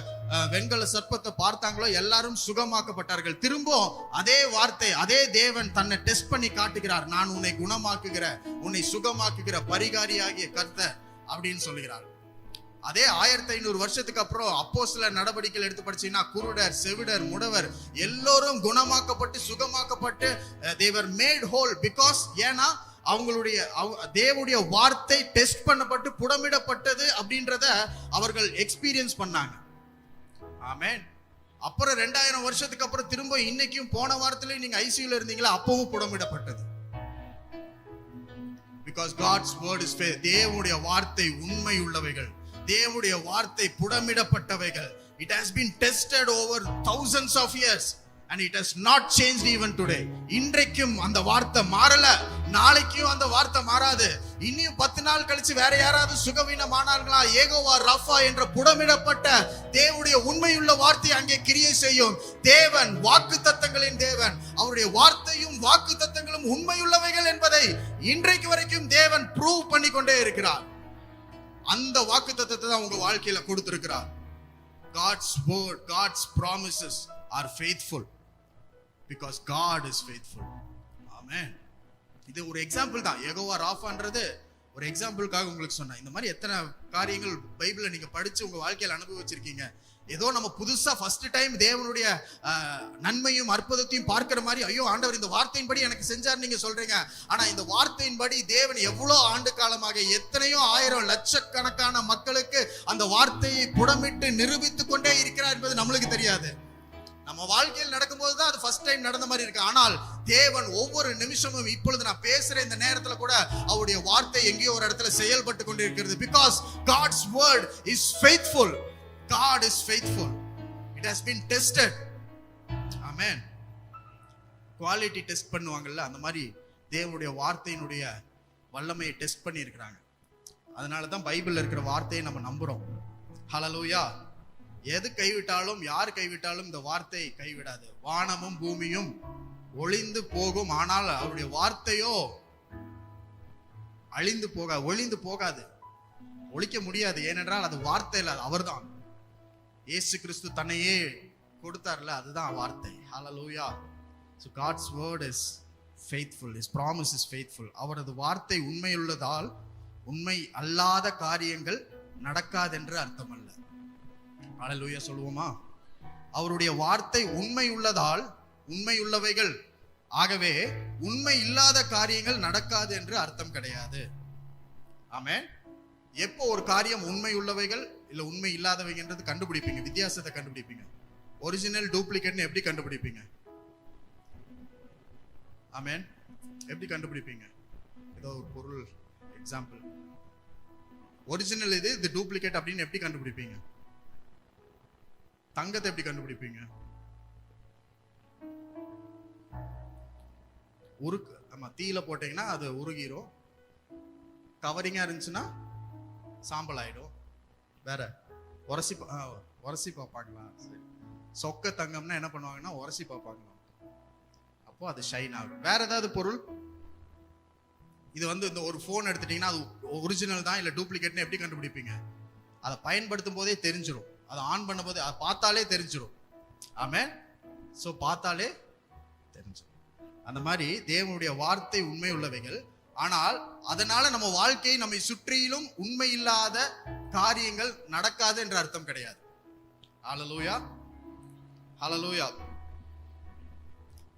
வெண்கல சர்ப்பத்தை பார்த்தாங்களோ எல்லாரும் சுகமாக்கப்பட்டார்கள். திரும்ப அதே வார்த்தை, அதே தேவன் தன்னை டெஸ்ட் பண்ணி காட்டுகிறார். நான் உன்னை குணமாக்குகிற, உன்னை சுகமாக்குகிற பரிகாரியாகிய கர்த்தர் அப்படின்னு சொல்லுகிறார். அதே 1500 வருஷத்துக்கு அப்புறம் அப்போஸ்தலர் நடவடிக்கைகள் எடுத்து படிச்சீங்கன்னா குருடர், செவிடர், முடவர் எல்லோரும் குணமாக்கப்பட்டு சுகமாக்கப்பட்டு they were made whole because ஏன்னா அவங்களுடைய தேவனுடைய வார்த்தை டெஸ்ட் பண்ணப்பட்டு புடமிடப்பட்டது அப்படின்றத அவர்கள் எக்ஸ்பீரியன்ஸ் பண்ணாங்க. ஆமென். அப்புறம் 2000 வருஷத்துக்கு அப்புறம் திரும்ப இன்னைக்கும், போன வாரத்திலே நீங்க ஐசியூல இருந்தீங்களா, அப்பவும் புடமிடப்பட்டது. because God's word is faith. தேவனுடைய வார்த்தை உண்மை உள்ளவைகள், தேவனுடைய வார்த்தை புடமிடப்பட்டவைகள். It has been tested over thousands of years and it has not changed even today. இன்றைக்கும் அந்த வார்த்தை மாறல, நாளைக்கும் அந்த வார்த்தை மாறாது. இன்னும் 10 நாள் கழிச்சு வேற யாராவது சுகவீனமானார்களா, யெகோவா ராஃபா என்ற புடமிடப்பட்ட தேவனுடைய உண்மையுள்ள வார்த்தை அங்கே கிரியை செய்யும். தேவன் வாக்குத்தத்தங்களின் தேவன். அவருடைய வார்த்தையும் வாக்குத்தத்தங்களும் உண்மையுள்ளவைகள் என்பதை இன்றைக்கு வரைக்கும் தேவன் ப்ரூவ் பண்ணி கொண்டே இருக்கிறார். அந்த வாக்குத்தத்தத்தை தான் உங்க வாழ்க்கையில கொடுத்திருக்கிறார். God's word, God's promises are faithful because God is faithful. Amen. இது ஒரு எக்ஸாம்பிள் தான். யெகோவா ராஃபான்றது ஒரு எக்ஸாம்பிளுக்காக உங்களுக்கு சொன்னேன். இந்த மாதிரி எத்தனை காரியங்கள் பைபிளை நீங்க படிச்சு உங்க வாழ்க்கையில அனுபவிச்சிருக்கீங்க. ஏதோ நம்ம புதுசா ஃபர்ஸ்ட் டைம் தேவனுடைய நன்மையும் அற்புதத்தையும் பார்க்கிற மாதிரி, ஐயோ ஆண்டவர் இந்த வார்த்தையின்படி எனக்கு செஞ்சார் நீங்க சொல்றீங்க. ஆனா இந்த வார்த்தையின்படி தேவன் எவ்வளவு ஆண்டு காலமாக எத்தனையோ 1000 லட்சக்கணக்கான மக்களுக்கு அந்த வார்த்தையை புடமிட்டு நிரூபித்துக் கொண்டே இருக்கிறார் என்பது நம்மளுக்கு தெரியாது. நம்ம வாழ்க்கையில் நடக்கும்போது தான் அது ஃபர்ஸ்ட் டைம் நடந்த மாதிரி இருக்கு. ஆனால் தேவன் ஒவ்வொரு நிமிஷமும், இப்பொழுது நான் பேசுற இந்த நேரத்துல கூட அவருடைய வார்த்தை எங்கேயோ ஒரு இடத்துல செயல்பட்டு கொண்டிருக்கிறது. because God's word is faithful. God is faithful. It has been tested. Amen. Quality test பண்ணுவாங்கல்ல, அந்த மாதிரி தேவனுடைய வார்த்தையினுடைய வல்லமையை டெஸ்ட் பண்ணி இருக்கிறாங்க. அதனால தான் பைபிள்ல இருக்கிற வார்த்தையை நம்ம நம்புறோம். ஹல்லேலூயா. எது கைவிட்டாலும், யார் கைவிட்டாலும் இந்த வார்த்தை கைவிடாது. வானமும் பூமியும் ஒளிந்து போகும், ஆனால் அவருடைய வார்த்தையோ ஒளிந்து போகாது, ஒழிக்க முடியாது. ஏனென்றால் அது வார்த்தை இல்ல, அவர்தான். இயேசு கிறிஸ்து தன்னையே கொடுத்தார்ல, அதுதான் வார்த்தை. ஹல்லேலூயா. So God's word is faithful. His promise is faithful. அவரது வார்த்தை உண்மையுள்ளதால் உண்மை அல்லாத காரியங்கள் நடக்காதென்று அர்த்தம் அல்ல. ஹல்லேலூயா சொல்லுவோமா? அவருடைய வார்த்தை உண்மை உள்ளதால் உண்மையுள்ளவைகள், ஆகவே உண்மை இல்லாத காரியங்கள் நடக்காது என்று அர்த்தம் கிடையாது. ஆமென். எப்போ ஒரு காரியம் உண்மை உள்ளவைகள் இல்ல உண்மை இல்லாதவைன்றது கண்டுபிடிப்பீங்க, வித்தியாசத்தை கண்டுபிடிப்பீங்க. ஒரிஜினல் டூப்ளிகேட்னு எப்படி கண்டுபிடிப்பீங்க? ஆமென். எப்படி கண்டுபிடிப்பீங்க? ஏதோ ஒரு பொருள் எக்ஸாம்பிள், ஒரிஜினல் இது டூப்ளிகேட் அப்படின்னு எப்படி கண்டுபிடிப்பீங்க? தங்கத்தை எப்படி கண்டுபிடிப்பீங்க? ஆமா, தீயில போட்டீங்கன்னா அது உருகிரும். கவரிங்கா இருந்துச்சுன்னா சாம்பல் ஆயிடும். வேற உரசி பார்ப்பாங்களா? சொக்க தங்கம்னா என்ன பண்ணுவாங்கன்னா உரசி பார்ப்பாங்களா, அப்போ அது ஷைன் ஆகும். வேற ஏதாவது பொருள், இது இந்த ஒரு போன் எடுத்துட்டீங்கன்னா அது ஒரிஜினல் தான் இல்ல டூப்ளிகேட்னு எப்படி கண்டுபிடிப்பீங்க? அதை பயன்படுத்தும் போதே தெரிஞ்சிடும், அதை ஆன் பண்ணும் போதே, அதை பார்த்தாலே தெரிஞ்சிடும். ஆமென். சோ பார்த்தாலே தெரிஞ்சிடும். அந்த மாதிரி தேவனுடைய வார்த்தை உண்மை உள்ளவைகள். ஆனால் அதனால நம்ம வாழ்க்கை, நம்மை சுற்றிலும் உண்மை இல்லாத காரியங்கள் நடக்காது என்ற அர்த்தம் கிடையாது. ஹல்லேலூயா. ஹல்லேலூயா.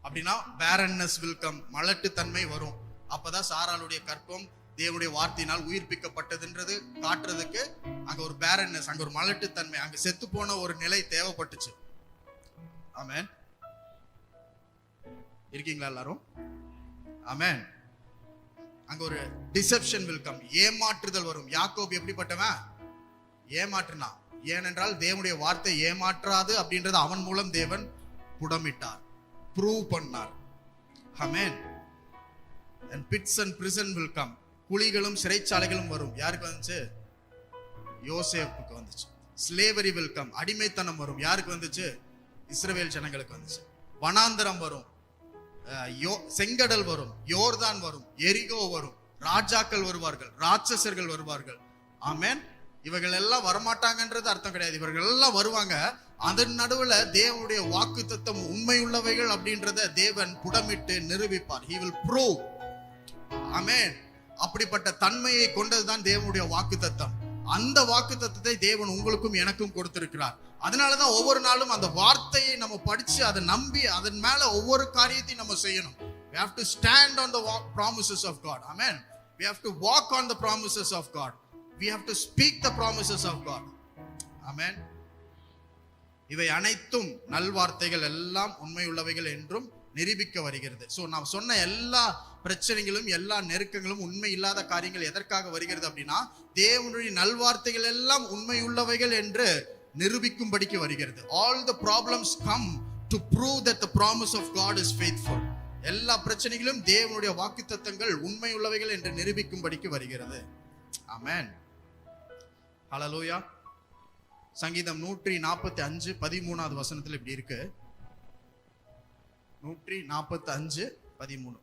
அப்படின்னா barrenness will come, மலட்டுத்தன்மை வரும். அப்பதான் சாராளுடைய கற்பம் தேவனுடைய வார்த்தையினால் உயிர்ப்பிக்கப்பட்டதுன்றது காட்டுறதுக்கு அங்க ஒரு பேரன்னஸ், அங்க ஒரு மலட்டுத்தன்மை, அங்க செத்து போன ஒரு நிலை தேவைப்பட்டுச்சு. ஆமென். இருக்கீங்களா எல்லாரும்? ஆமென். அங்க ஒரு டிசெப்ஷன் வில் கம், ஏமாற்றுதல் வரும். யாக்கோபு எப்படிப்பட்டவன்? ஏமாற்றினா. ஏனென்றால் தேவனுடைய வார்த்தை ஏமாற்றாது அப்படின்றது அவன் மூலம் தேவன் புடமிட்டார், ப்ரூவ் பண்ணார். ஆமென். and pits and prison will come, குழிகளும் சிறைச்சாலைகளும் வரும். யாருக்கு வந்துச்சு? யோசேப்புக்கு வந்துச்சு. slavery will come, அடிமைத்தனம் வரும். யாருக்கு வந்துச்சு? இஸ்ரவேல் ஜனங்களுக்கு வந்துச்சு. வனாந்தரம் வரும், செங்கடல் வரும், யோர்தான் வரும், எரிகோ வரும், ராஜாக்கள் வருவார்கள், ராட்சசர்கள் வருவார்கள். ஆமென். இவர்கள் எல்லாம் வரமாட்டாங்கன்றது அர்த்தம் கிடையாது, இவர்கள் எல்லாம் வருவாங்க. அதன் நடுவுல தேவனுடைய வாக்குத்தத்தம் உண்மையுள்ளவைகள் அப்படின்றத தேவன் புடமிட்டு நிரூபிப்பார். he will prove. ஆமென். அப்படிப்பட்ட தன்மையை கொண்டதுதான் தேவனுடைய வாக்குத்தத்தம். அந்த வாக்குத்தத்தத்தை தேவன் உங்களுக்கும் எனக்கும் கொடுத்திருக்கிறார். அதனாலதான் ஒவ்வொரு நாளும் அந்த வார்த்தையை நம்ம படிச்சு அதை நம்பி அதன் மேல ஒவ்வொரு காரியத்தையும் நம்ம செய்யணும். we have to stand on the promises of God. amen. we have to walk on the promises of God. we have to speak the promises of God. amen. இவை அனைத்தும் நல்வார்த்தைகள் எல்லாம் உண்மையுள்ளவைகள் என்றும் நிரூபிக்க வருகிறது. சோ நான் சொன்ன எல்லா பிரச்சனைகளும் எல்லா நெருக்கங்களும் உண்மை இல்லாத காரியங்கள் எதற்காக வருகிறது அப்படின்னா, தேவனுடைய நல்வார்த்தைகள் எல்லாம் உண்மையுள்ளவைகள் என்று நிரூபிக்கும்படிக்கு வருகிறது. all the problems come to prove that the promise of God is faithful. எல்லா பிரச்சனைகளும் தேவனுடைய வாக்குத்தத்தங்கள் உண்மையுள்ளவைகள் என்று நிரூபிக்கும்படிக்கு வருகிறது. ஆமென். ஹல்லேலூயா. சங்கீதம் 145 13வது வசனத்தில் இப்படி இருக்கு. 145 13.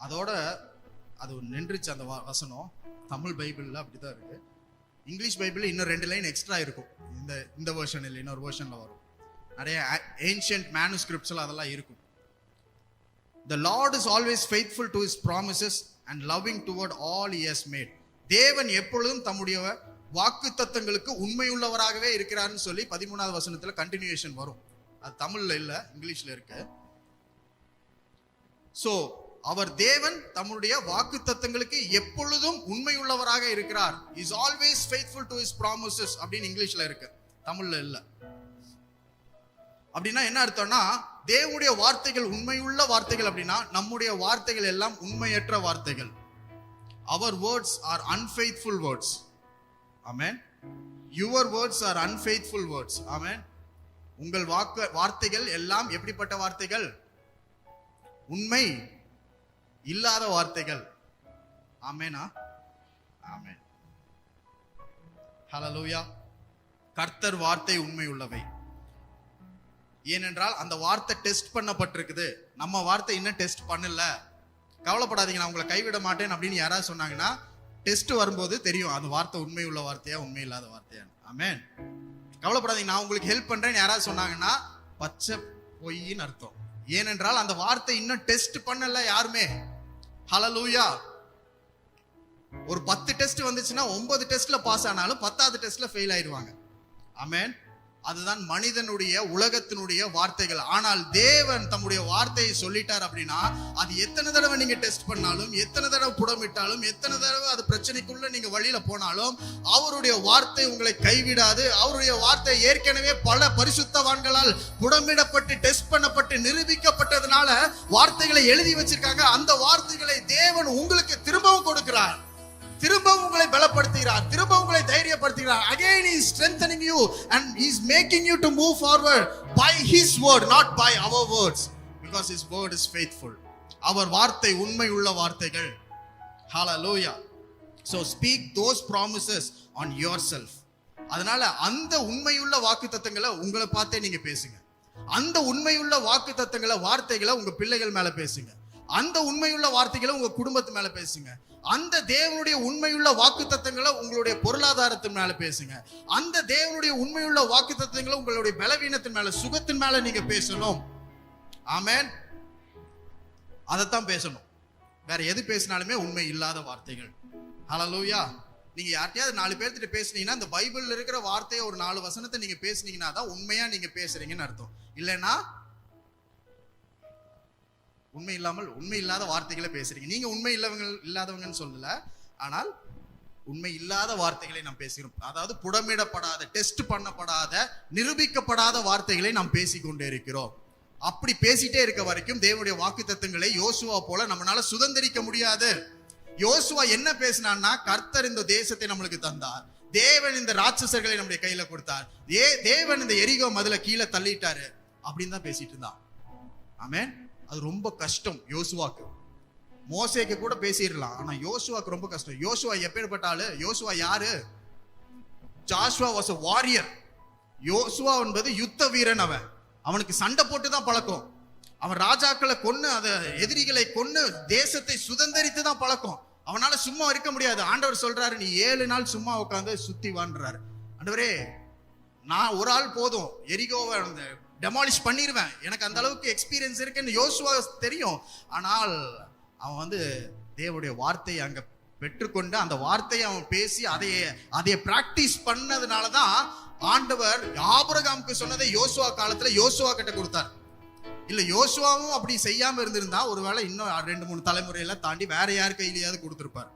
அதோட அது நின்றுச்சு அந்த வசனம். தமிழ் பைபிள்ல அப்படிதான் இருக்கு. இங்கிலீஷ் பைபிள்ல இன்னும் 2 லைன் எக்ஸ்ட்ரா இருக்கும். இந்த வெர்ஷன் இல்லை, இன்னொரு வெர்ஷன்ல வரும். நிறைய ஏன்ஷியன்ட் மேனுஸ்கிரிப்ட்ஸ்ல அதெல்லாம் இருக்கும். The Lord is always faithful to his promises and loving toward all he has made. தேவன் எப்பொழுதும் தம்முடைய வாக்குத்தத்தங்களுக்கு உண்மையுள்ளவராகவே இருக்கிறார்னு சொல்லி 13வது வசனத்துல கண்டினியூஷன் வரும். அது தமிழ்ல இல்ல, இங்கிலீஷ்ல இருக்கு. சோ அவர் தேவன் தம்முடைய வாக்குத்தத்தங்களுக்கு எப்பொழுதும் உண்மையுள்ளவராக இருக்கிறார். is always faithful to his promises அப்படின்னு இங்கிலீஷ்ல இருக்கு, தமிழ்ல இல்ல. அப்படின்னா என்ன அர்த்தம்னா, தேவனுடைய வார்த்தைகள் உண்மையுள்ள வார்த்தைகள் அப்படின்னா நம்முடைய வார்த்தைகள் எல்லாம் உண்மையற்ற வார்த்தைகள். our words are unfaithful words. amen. your words are unfaithful words. amen. உங்கள் வார்த்தைகள் எல்லாம் எப்படிப்பட்ட வார்த்தைகள்? உண்மை இல்லாத வார்த்தைகள். ஆமெனா? ஆமென். ஹல்லேலூயா. கர்த்தர் வார்த்தை உண்மை உள்ளவை. ஏனென்றால் அந்த வார்த்தை டெஸ்ட் பண்ணப்பட்டிருக்குது. நம்ம வார்த்தை இன்னும் டெஸ்ட் பண்ணல. கவலைப்படாதீங்க, நான் உங்களை கைவிட மாட்டேன் அப்படின்னு யாராவது சொன்னாங்கன்னா டெஸ்ட் வரும்போது தெரியும் அந்த வார்த்தை உண்மை உள்ள வார்த்தையா உண்மை இல்லாத வார்த்தையா. ஆமென். கவலைப்படாதீங்க, நான் உங்களுக்கு ஹெல்ப் பண்றேன்னு யாராவது சொன்னாங்கன்னா பச்சை பொய்ன்னு அர்த்தம். ஏனென்றால் அந்த வார்த்தை இன்னும் டெஸ்ட் பண்ணல யாருமே. ஹல்லேலூயா. ஒரு 10 டெஸ்ட் வந்துச்சுன்னா 9 டெஸ்ட்ல பாஸ் ஆனாலும் 10வது டெஸ்ட்ல ஃபெயில் ஆயிடுவாங்க. ஆமென். அதுதான் மனிதனுடைய உலகத்தினுடைய வார்த்தைகள். ஆனால் தேவன் தம்முடைய வார்த்தையை சொல்லிட்டார் அப்படின்னா அது எத்தனை தடவை நீங்க டெஸ்ட் பண்ணாலும், எத்தனை தடவை புடமிட்டாலும், எத்தனை தடவை அது பிரச்சனைக்குள்ள நீங்க வழியில போனாலும் அவருடைய வார்த்தை உங்களை கைவிடாது. அவருடைய வார்த்தை ஏற்கனவே பல பரிசுத்தவான்களால் புடமிடப்பட்டு டெஸ்ட் பண்ணப்பட்டு நிரூபிக்கப்பட்டதுனால வார்த்தைகளை எழுதி வச்சிருக்காங்க. அந்த வார்த்தைகளை தேவன் உங்களுக்கு திரும்பவும் கொடுக்கிறார், திரும்பவும் உங்களை பலப்படுத்துகிறார், திரும்பவும் உங்களை தைரியப்படுத்துகிறார். Again he is strengthening you and he is making you to move forward by his word, not by our words, because his word is faithful. அவர் வார்த்தை உண்மை உள்ள வார்த்தைகள். Hallelujah. So speak those promises on yourself. அதனால அந்த உண்மையுள்ள வாக்குத்தத்தங்களை உங்களை பார்த்தே நீங்க பேசுங்க. அந்த உண்மையுள்ள வாக்குத்தத்தங்களை வார்த்தைகளை உங்க பிள்ளைகள் மேல பேசுங்க. அந்த உண்மையுள்ள வார்த்தைகளை உங்க குடும்பத்து மேல பேசுங்க. அந்த தேவனுடைய உண்மையுள்ள வாக்குத்தத்தங்களை உங்களுடைய பொருளாதாரத்தின் மேல பேசுங்க. அந்த தேவனுடைய உண்மையுள்ள வாக்குத்தத்தங்களை உங்களுடைய பலவீனத்தின் மேல, சுகத்தின் மேல நீங்க பேசணும். ஆமென். அதைத்தான் பேசணும். வேற எது பேசினாலுமே உண்மை இல்லாத வார்த்தைகள். ஹல்லேலூயா. நீங்க யார்கிட்டயாவது 4 பேர்த்திட்ட பேசுனீங்கன்னா இந்த பைபிள்ல இருக்கிற வார்த்தையை ஒரு 4 வசனத்தை நீங்க பேசுனீங்கன்னா தான் உண்மையா நீங்க பேசுறீங்கன்னு அர்த்தம். இல்லைன்னா உண்மை இல்லாத வார்த்தைகளை பேசுறீங்க. நீங்க உண்மை இல்லாதவங்கன்னு சொல்லல, ஆனால் உண்மை இல்லாத வார்த்தைகளை நாம் பேசுகிறோம். அதாவது புடமிடப்படாத, டெஸ்ட் பண்ணப்படாத, நிரூபிக்கப்படாத வார்த்தைகளை நாம் பேசிக்கொண்டே இருக்கிறோம். அப்படி பேசிட்டே இருக்க வரைக்கும் தேவனுடைய வாக்குத்தத்தங்களை யோசுவா போல நம்மளால சுதந்திரிக்க முடியாது. யோசுவா என்ன பேசினான்னா, கர்த்தர் இந்த தேசத்தை நம்மளுக்கு தந்தார், தேவன் இந்த ராட்சசர்களை நம்முடைய கையில கொடுத்தார், தேவன் இந்த எரிகோ மதுல கீழே தள்ளிட்டாரு அப்படின்னு தான் பேசிட்டு இருந்தான். ஆமென். அது ரொம்ப கஷ்டம் யோசுவாக்கு. மோசேக்கு கூட பேசிடலாம், ஆனா யோசுவாக்கு ரொம்ப கஷ்டம். யோசுவா எப்பேற்பட்ட ஆளு? யோசுவா யாரு? Joshua was a warrior. யோசுவா என்பது யுத்த வீரன். அவனுக்கு சண்டை போட்டு தான் பழக்கம். அவன் ராஜாக்களை கொன்னு, அதை எதிரிகளை கொன்னு தேசத்தை சுதந்திரித்து தான் பழக்கம். அவனால சும்மா இருக்க முடியாது. ஆண்டவர் சொல்றாரு, நீ 7 நாள் சும்மா உட்காந்து சுத்தி வான்றாரு. ஆண்டவரே, நான் ஒரு ஆள் போதும், எரிகோவை டெமாலிஷ் பண்ணிடுவேன், எனக்கு அந்த அளவுக்கு எக்ஸ்பீரியன்ஸ் இருக்குன்னு யோசுவா தெரியும். ஆனால் அவன் தேவனுடைய வார்த்தையை அங்க பெற்றுக்கொண்டு அந்த வார்த்தையை அவன் பேசி அதை பிராக்டிஸ் பண்ணதுனாலதான் ஆண்டவர் ஆபிரகாமுக்கு சொன்னதை யோசுவா காலத்துல யோசுவா கிட்ட கொடுத்தார். இல்ல யோசுவாவும் அப்படி செய்யாம இருந்திருந்தா ஒருவேளை இன்னும் 2-3 தலைமுறையெல்லாம் தாண்டி வேற யார் கையிலேயாவது கொடுத்திருப்பார்.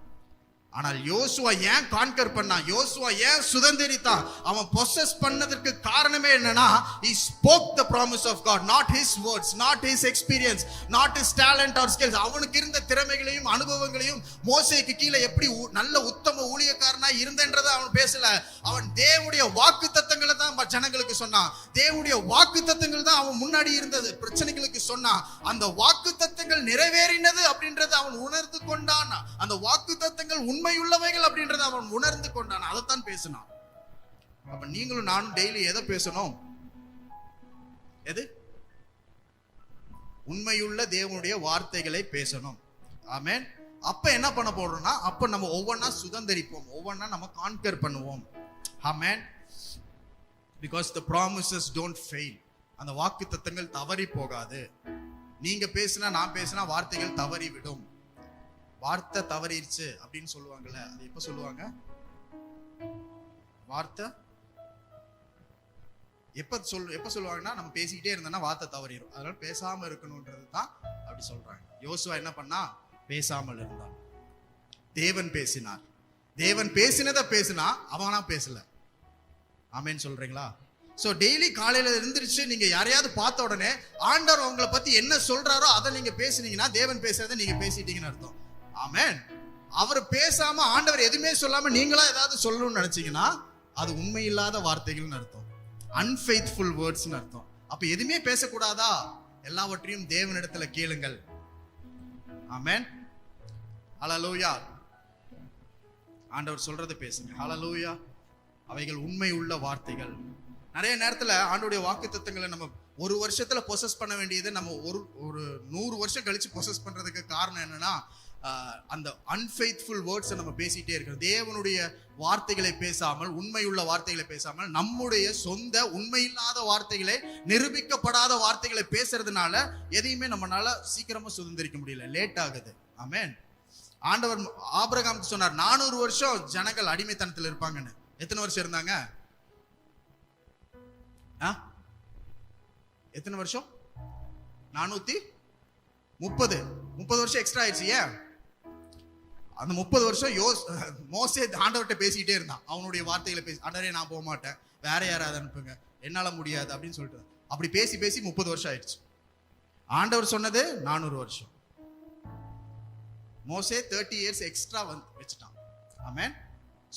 ஆனால் யோசுவா ஏன் கான்கர் பண்ணான்? யோசுவா ஏன் சுதந்திரித்தான்? அவன் பொசஸ் பண்ணதற்கு காரணமே என்னன்னா, he spoke the promise of God, not his words, not his experience, not his talent or skills. அவனுக்கு இருந்த திறமைகளையும் அனுபவங்களையும் மோசேக்கு கீழே எப்படி நல்ல உத்தம ஊழியக்காரனா இருந்தன்றதை அவன் பேசல. அவன் தேவனுடைய வாக்குத்தத்தங்களை தான் ஜனங்களுக்கு சொன்னான். தேவனுடைய வாக்குத்தத்தங்கள் தான் அவன் முன்னாடி இருந்தது பிரச்சனைகளுக்கு சொன்னான். அந்த வாக்குத்தத்தங்கள் நிறைவேறினது அப்படின்றத அவன் உணர்ந்து கொண்டான். அந்த வாக்குத்தத்தங்கள் உண்மையுள்ளவைகள் அப்படின்றத அவன் உணர்ந்து கொண்டான். அதைத்தான் பேசினான். அப்ப நீங்களும் நானும் டெய்லி எதை பேசணும்? எது? உண்மையுள்ள தேவனுடைய வார்த்தைகளை பேசணும். ஆமென். அப்ப என்ன பண்ண போறோம்னா, அப்ப நம்ம ஒவ்வொன்னா சுதந்திரிப்போம், ஒவ்வொன்னா நம்ம கான்கர் பண்ணுவோம். ஆமென். Because the promises don't fail. அந்த வாக்குத்தத்தங்கள் தவறி போகாது. நீங்க பேசினா, நான் பேசினா வார்த்தைகள் தவறி விடும். வார்த்தை தவறிடுச்சு அப்படின்னு சொல்லுவாங்கல்ல, அது எப்ப சொல்லுவாங்க? வார்த்தை எப்ப சொல்லுவாங்கன்னா, நம்ம பேசிக்கிட்டே இருந்தோம்னா வார்த்தை தவறிடும். அதனால பேசாம இருக்கணும்ன்றது தான் அப்படி சொல்றாங்க. யோசுவா என்ன பண்ணா? பேசாமல் இருந்தான். தேவன் பேசினார். தேவன் பேசினதை பேசினா, அவனா பேசல. ஆமென் சொல்றீங்களா? சோ டெய்லி காலையில இருந்துருச்சு, நீங்க யாரையாவது பார்த்த உடனே ஆண்டவர் உங்களை பத்தி என்ன சொல்றாரோ அதை நீங்க பேசுனீங்கன்னா, தேவன் பேசுறதை நீங்க பேசிட்டீங்கன்னு அர்த்தம். ஆமென். அவர் பேசாம, ஆண்டவர் எதுவுமே சொல்லாம நீங்களா ஏதாவது சொல்லணும்னு நினைச்சீங்கன்னா, அது உண்மை இல்லாத வார்த்தைகள்னு அர்த்தம். அன்ஃபெய்த்ஃபுல் வேர்ட்ஸ்னு அர்த்தம். அப்ப எதுவுமே பேசக்கூடாதா? எல்லாவற்றையும் தேவனிடத்துல கேளுங்கள். ஆமென். ஹல்லேலூயா. ஆண்டவர் சொல்றதை பேசுங்க. ஹல்லேலூயா. அவைகள் உண்மை உள்ள வார்த்தைகள். நிறைய நேரத்துல ஆண்டவருடைய வாக்குத்தத்தங்களை நம்ம ஒரு வருஷத்துல பொசஸ் பண்ண வேண்டியது நம்ம ஒரு 100 வருஷம் கழிச்சு பொசஸ் பண்றதுக்கு காரணம் என்னன்னா, அந்த அன்ஃபெய்த்ஃபுல் வேர்ட்ஸை நம்ம பேசிட்டே இருக்கிறோம். தேவனுடைய வார்த்தைகளை பேசாமல், உண்மையுள்ள வார்த்தைகளை பேசாமல், நம்முடைய சொந்த உண்மையில்லாத வார்த்தைகளை, நிரூபிக்கப்படாத வார்த்தைகளை பேசுறதுனால எதையுமே நம்மளால சீக்கிரமா சுதந்திரிக்க முடியல, லேட் ஆகுது. ஆமென். ஆண்டவர் ஆபிரகாமுக்கு சொன்னார், 400 வருஷம் ஜனங்கள் அடிமைத்தனத்தில் இருப்பாங்கன்னு. எத்தனை வருஷம் இருந்தாங்க? எத்தனை வருஷம்? 430 வருஷம் எக்ஸ்ட்ரா ஆயிடுச்சு. ஏன்? அந்த 30 வருஷம் மோசே ஆண்டவர்கிட்ட பேசிக்கிட்டே இருந்தான். அவனுடைய வார்த்தைகளை பேசி, ஆண்டவரே நான் போக மாட்டேன், வேற யாராவது அனுப்புங்க, என்னால முடியாது அப்படின்னு சொல்லிட்டு அப்படி பேசி 30 வருஷம் ஆயிடுச்சு. ஆண்டவர் சொன்னது 400 வருஷம். மோசே 30 இயர்ஸ் எக்ஸ்ட்ரா வச்சுட்டான். ஆமென்.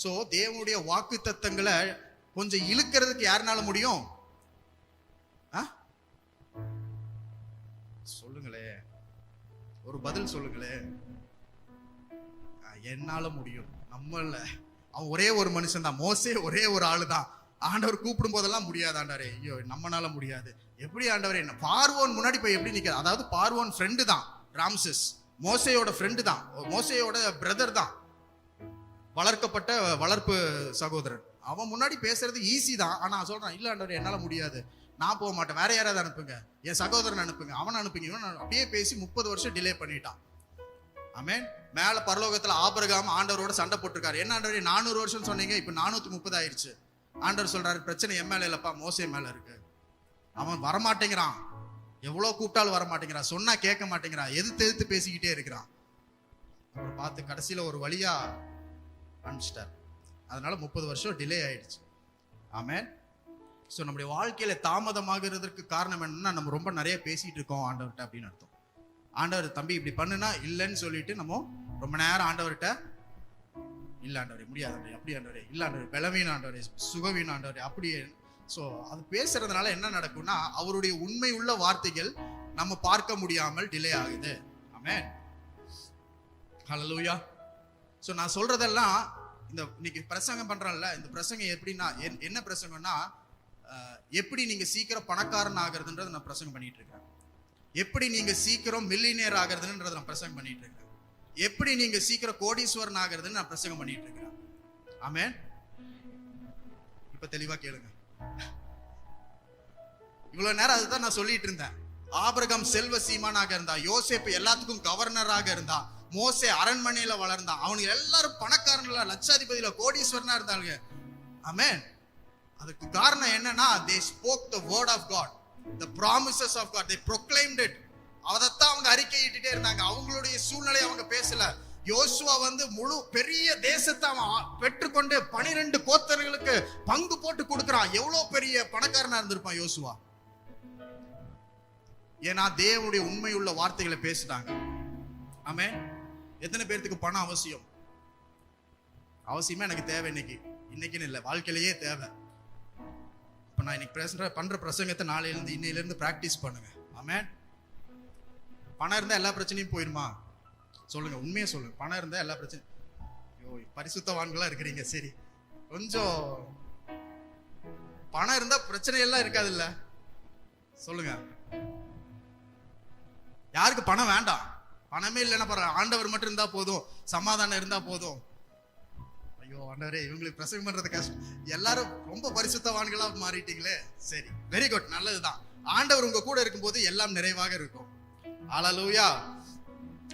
சோ தேவனுடைய வாக்கு தத்தங்களை கொஞ்சம் இழுக்கிறதுக்கு யாருனால முடியும்? சொல்லுங்களே, ஒரு பதில் சொல்லுங்களே. என்னால முடியும். நம்மள அவன் ஒரே ஒரு மனுஷன் தான், மோசே ஒரே ஒரு ஆளு தான். ஆண்டவர் கூப்பிடும் போதெல்லாம் முடியாது ஆண்டவரே, ஐயோ நம்மனால முடியாது. எப்படி ஆண்டவரே? என்ன பார்வோன் முன்னாடி போய் எப்படி நிக்க? அதாவது பார்வோன் ஃப்ரெண்டு தான் ராம்சஸ், மோசையோட ஃப்ரெண்டு தான், மோசையோட பிரதர் தான், வளர்க்கப்பட்ட வளர்ப்பு சகோதரன். அவன் முன்னாடி பேசுறது ஈஸி தான். ஆனா சொல்றான், இல்ல ஆண்டவரே என்னால முடியாது, நான் போக மாட்டேன், வேற யாராவது அனுப்புங்க, என் சகோதரன் அனுப்புங்க, அவனை அனுப்புங்க. இவன் அப்படியே பேசி 30 வருஷம் டிலே பண்ணிட்டான். ஆமென். மேல பரலோகத்துல ஆபிரகாம் ஆண்டவரோட சண்டை போட்டிருக்காரு. என்ன ஆண்டவரே 400 வருஷம் சொன்னீங்க, இப்ப 430 ஆயிருச்சு. ஆண்டவர் சொல்றாரு, பிரச்சனை என் மேல இல்லப்பா, மோசே மேல இருக்கு. அவன் வரமாட்டேங்கிறான், எவ்வளவு கூப்பிட்டாலும் வரமாட்டேங்கிறான், சொன்னா கேட்க மாட்டேங்கிறான், எதிர்த்து பேசிக்கிட்டே இருக்கிறான். அப்புறம் பார்த்து கடைசியில ஒரு வழியா அனுப்பிச்சிட்டார். அதனால 30 வருஷம் டிலே ஆயிடுச்சு. ஆமென். ஸோ நம்முடைய வாழ்க்கையில தாமதமாகிறதுக்கு காரணம் என்னன்னா, நம்ம ரொம்ப நிறைய பேசிட்டு இருக்கோம் ஆண்டவர்கிட்ட அப்படின்னு அர்த்தம். ஆண்டவர் தம்பி இப்படி பண்ணுனா இல்லைன்னு சொல்லிட்டு நம்ம ரொம்ப நேரம் ஆண்டவர்கிட்ட, இல்ல ஆண்டவரே முடியாது ஆண்டவரே, அப்படி ஆண்டவரே, இல்ல ஆண்டவரே, பலவீன ஆண்டவரே, சுகவீன ஆண்டவரே, அப்படியே. ஸோ அது பேசுறதுனால என்ன நடக்கும்னா, அவருடைய உண்மை உள்ள வார்த்தைகள் நம்ம பார்க்க முடியாமல் டிலே ஆகுது. ஆமென். ஹல்லேலூயா. ஸோ நான் சொல்றதெல்லாம் இந்த இன்னைக்கு பிரசங்கம் பண்றேன்ல, இந்த பிரசங்கம் எப்படின்னா, என்ன பிரசங்கம்னா, எப்படி நீங்க சீக்கிரம் பணக்காரன் ஆகிறதுன்றது நான் பிரசங்கம் பண்ணிட்டு இருக்கேன். எப்படி நீங்க சீக்கிரம் மில்லியனியர் ஆகிறதுன்றதை நான் பிரசங்கம் பண்ணிட்டு இருக்கேன். எப்படி நீங்க சீக்கிரம் கோடீஸ்வரன் ஆகிறதுன்னு நான் பிரசங்கம் பண்ணிட்டு இருக்கிறேன். ஆமென். இப்ப தெளிவா கேளுங்க. இவ்வளவு நேரம் அதுதான் நான் சொல்லிட்டு இருந்தேன். ஆபிரகாம் செல்வ சீமானாக இருந்தா, யோசேப்பு எல்லாத்துக்கும் கவர்னராக இருந்தா, மோசே அரண்மனையில வளர்ந்தான், அவனுக்கு எல்லாரும் பணக்காரங்கள, லட்சாதிபதியில, கோடீஸ்வரனா இருந்தாங்க. ஆமென். அதுக்கு காரணம் என்னன்னா, they spoke the word of God, the promises of God, they proclaimed it. அதத்தான் அவங்க அறிக்கையிட்டே இருந்தாங்க. அவங்களுடைய சூழ்நிலை அவங்க பேசல. யோசுவா முழு பெரிய தேசத்தை அவன் பெற்றுக்கொண்டு 12 கோத்திரங்களுக்கு பங்கு போட்டு கொடுக்கிறான். எவ்வளவு பெரிய பணக்காரனா இருந்திருப்பான் யோசுவா. ஏன்னா தேவனுடைய உண்மையுள்ள வார்த்தைகளை பேசிட்டாங்க. ஆமென். எத்தனை பேர்த்துக்கு பணம் அவசியம்? அவசியமா எனக்கு தேவை. இன்னைக்குன்னு இல்லை, வாழ்க்கையிலேயே தேவை. இப்ப நான் இன்னைக்கு பண்ற பிரசங்கத்தை நாளையிலிருந்து இன்னையிலிருந்து பிராக்டிஸ் பண்ணுங்க. ஆமென். பணம் இருந்தா எல்லா பிரச்சனையும் போயிருமா? சொல்லுங்க, உண்மையை சொல்லுங்க. பணம் இருந்தா எல்லா பிரச்சனையும். ஐயோ, பரிசுத்தவான்களா இருக்கிறீங்க. சரி, கொஞ்சம் பணம் இருந்தா பிரச்சனை எல்லாம் இருக்காது இல்ல? சொல்லுங்க. யாருக்கு பணம் வேண்டாம்? பணமே இல்லைன்னா பரவாயில்ல, ஆண்டவர் மட்டும் இருந்தா போதும், சமாதானம் இருந்தா போதும். ஐயோ ஆண்டவரே, இவங்களுக்கு பிரசங்கம் பண்றது கஷ்டம். எல்லாரும் ரொம்ப பரிசுத்தவான்களா மாறிட்டீங்களே. சரி, வெரி குட், நல்லதுதான். ஆண்டவர் உங்க கூட இருக்கும்போது எல்லாம் நிறைவாக இருக்கும். ஹல்லேலூயா.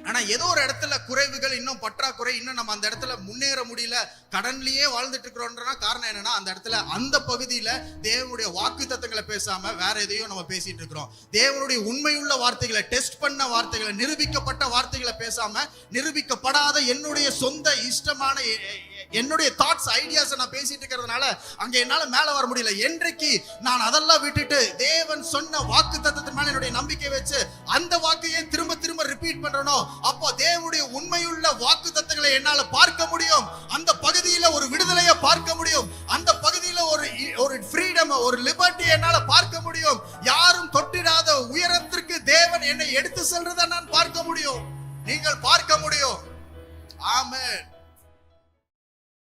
ஆனா ஏதோ ஒரு இடத்துல குறைவுகள், இன்னும் பற்றாக்குறை, இன்னும் நம்ம அந்த இடத்துல முன்னேற முடியல, கடன்லயே வாழ்ந்துட்டு இருக்கிறோம்ன்றனா காரணம் என்னன்னா, அந்த இடத்துல அந்த பகுதியில தேவனுடைய வாக்கு தத்தங்களை பேசாம வேற எதையும் நம்ம பேசிட்டு இருக்கிறோம். தேவனுடைய உண்மையுள்ள வார்த்தைகளை, டெஸ்ட் பண்ண வார்த்தைகளை, நிரூபிக்கப்பட்ட வார்த்தைகளை பேசாம நிரூபிக்கப்படாத என்னுடைய சொந்த இஷ்டமான என்னுடைய தாட்ஸ், ஐடியாஸ் நான் பேசிட்டு இருக்கிறதுனால அங்க என்னால மேல வர முடியல. என்றைக்கு நான் அதெல்லாம் விட்டுட்டு தேவன் சொன்ன வாக்கு தத்தத்தின் மேல என்னுடைய நம்பிக்கை வச்சு அந்த வாக்கையே திரும்ப திரும்ப ரிப்பீட் பண்றனோ, அப்போ தேவனுடைய உண்மையுள்ள வாக்கு தத்தங்களை என்னால பார்க்க முடியும். அந்த பகுதியில ஒரு விடுதலையை பார்க்க முடியும். அந்த பகுதியில ஒரு ஃப்ரீடம், ஒரு லிபர்ட்டி என்னால பார்க்க முடியும். யாரும் தொட்டிடாத உயரத்திற்கு தேவன் என்னை எடுத்து செல்றதை நான் பார்க்க முடியும். நீங்கள் பார்க்க முடியும். ஆமென்.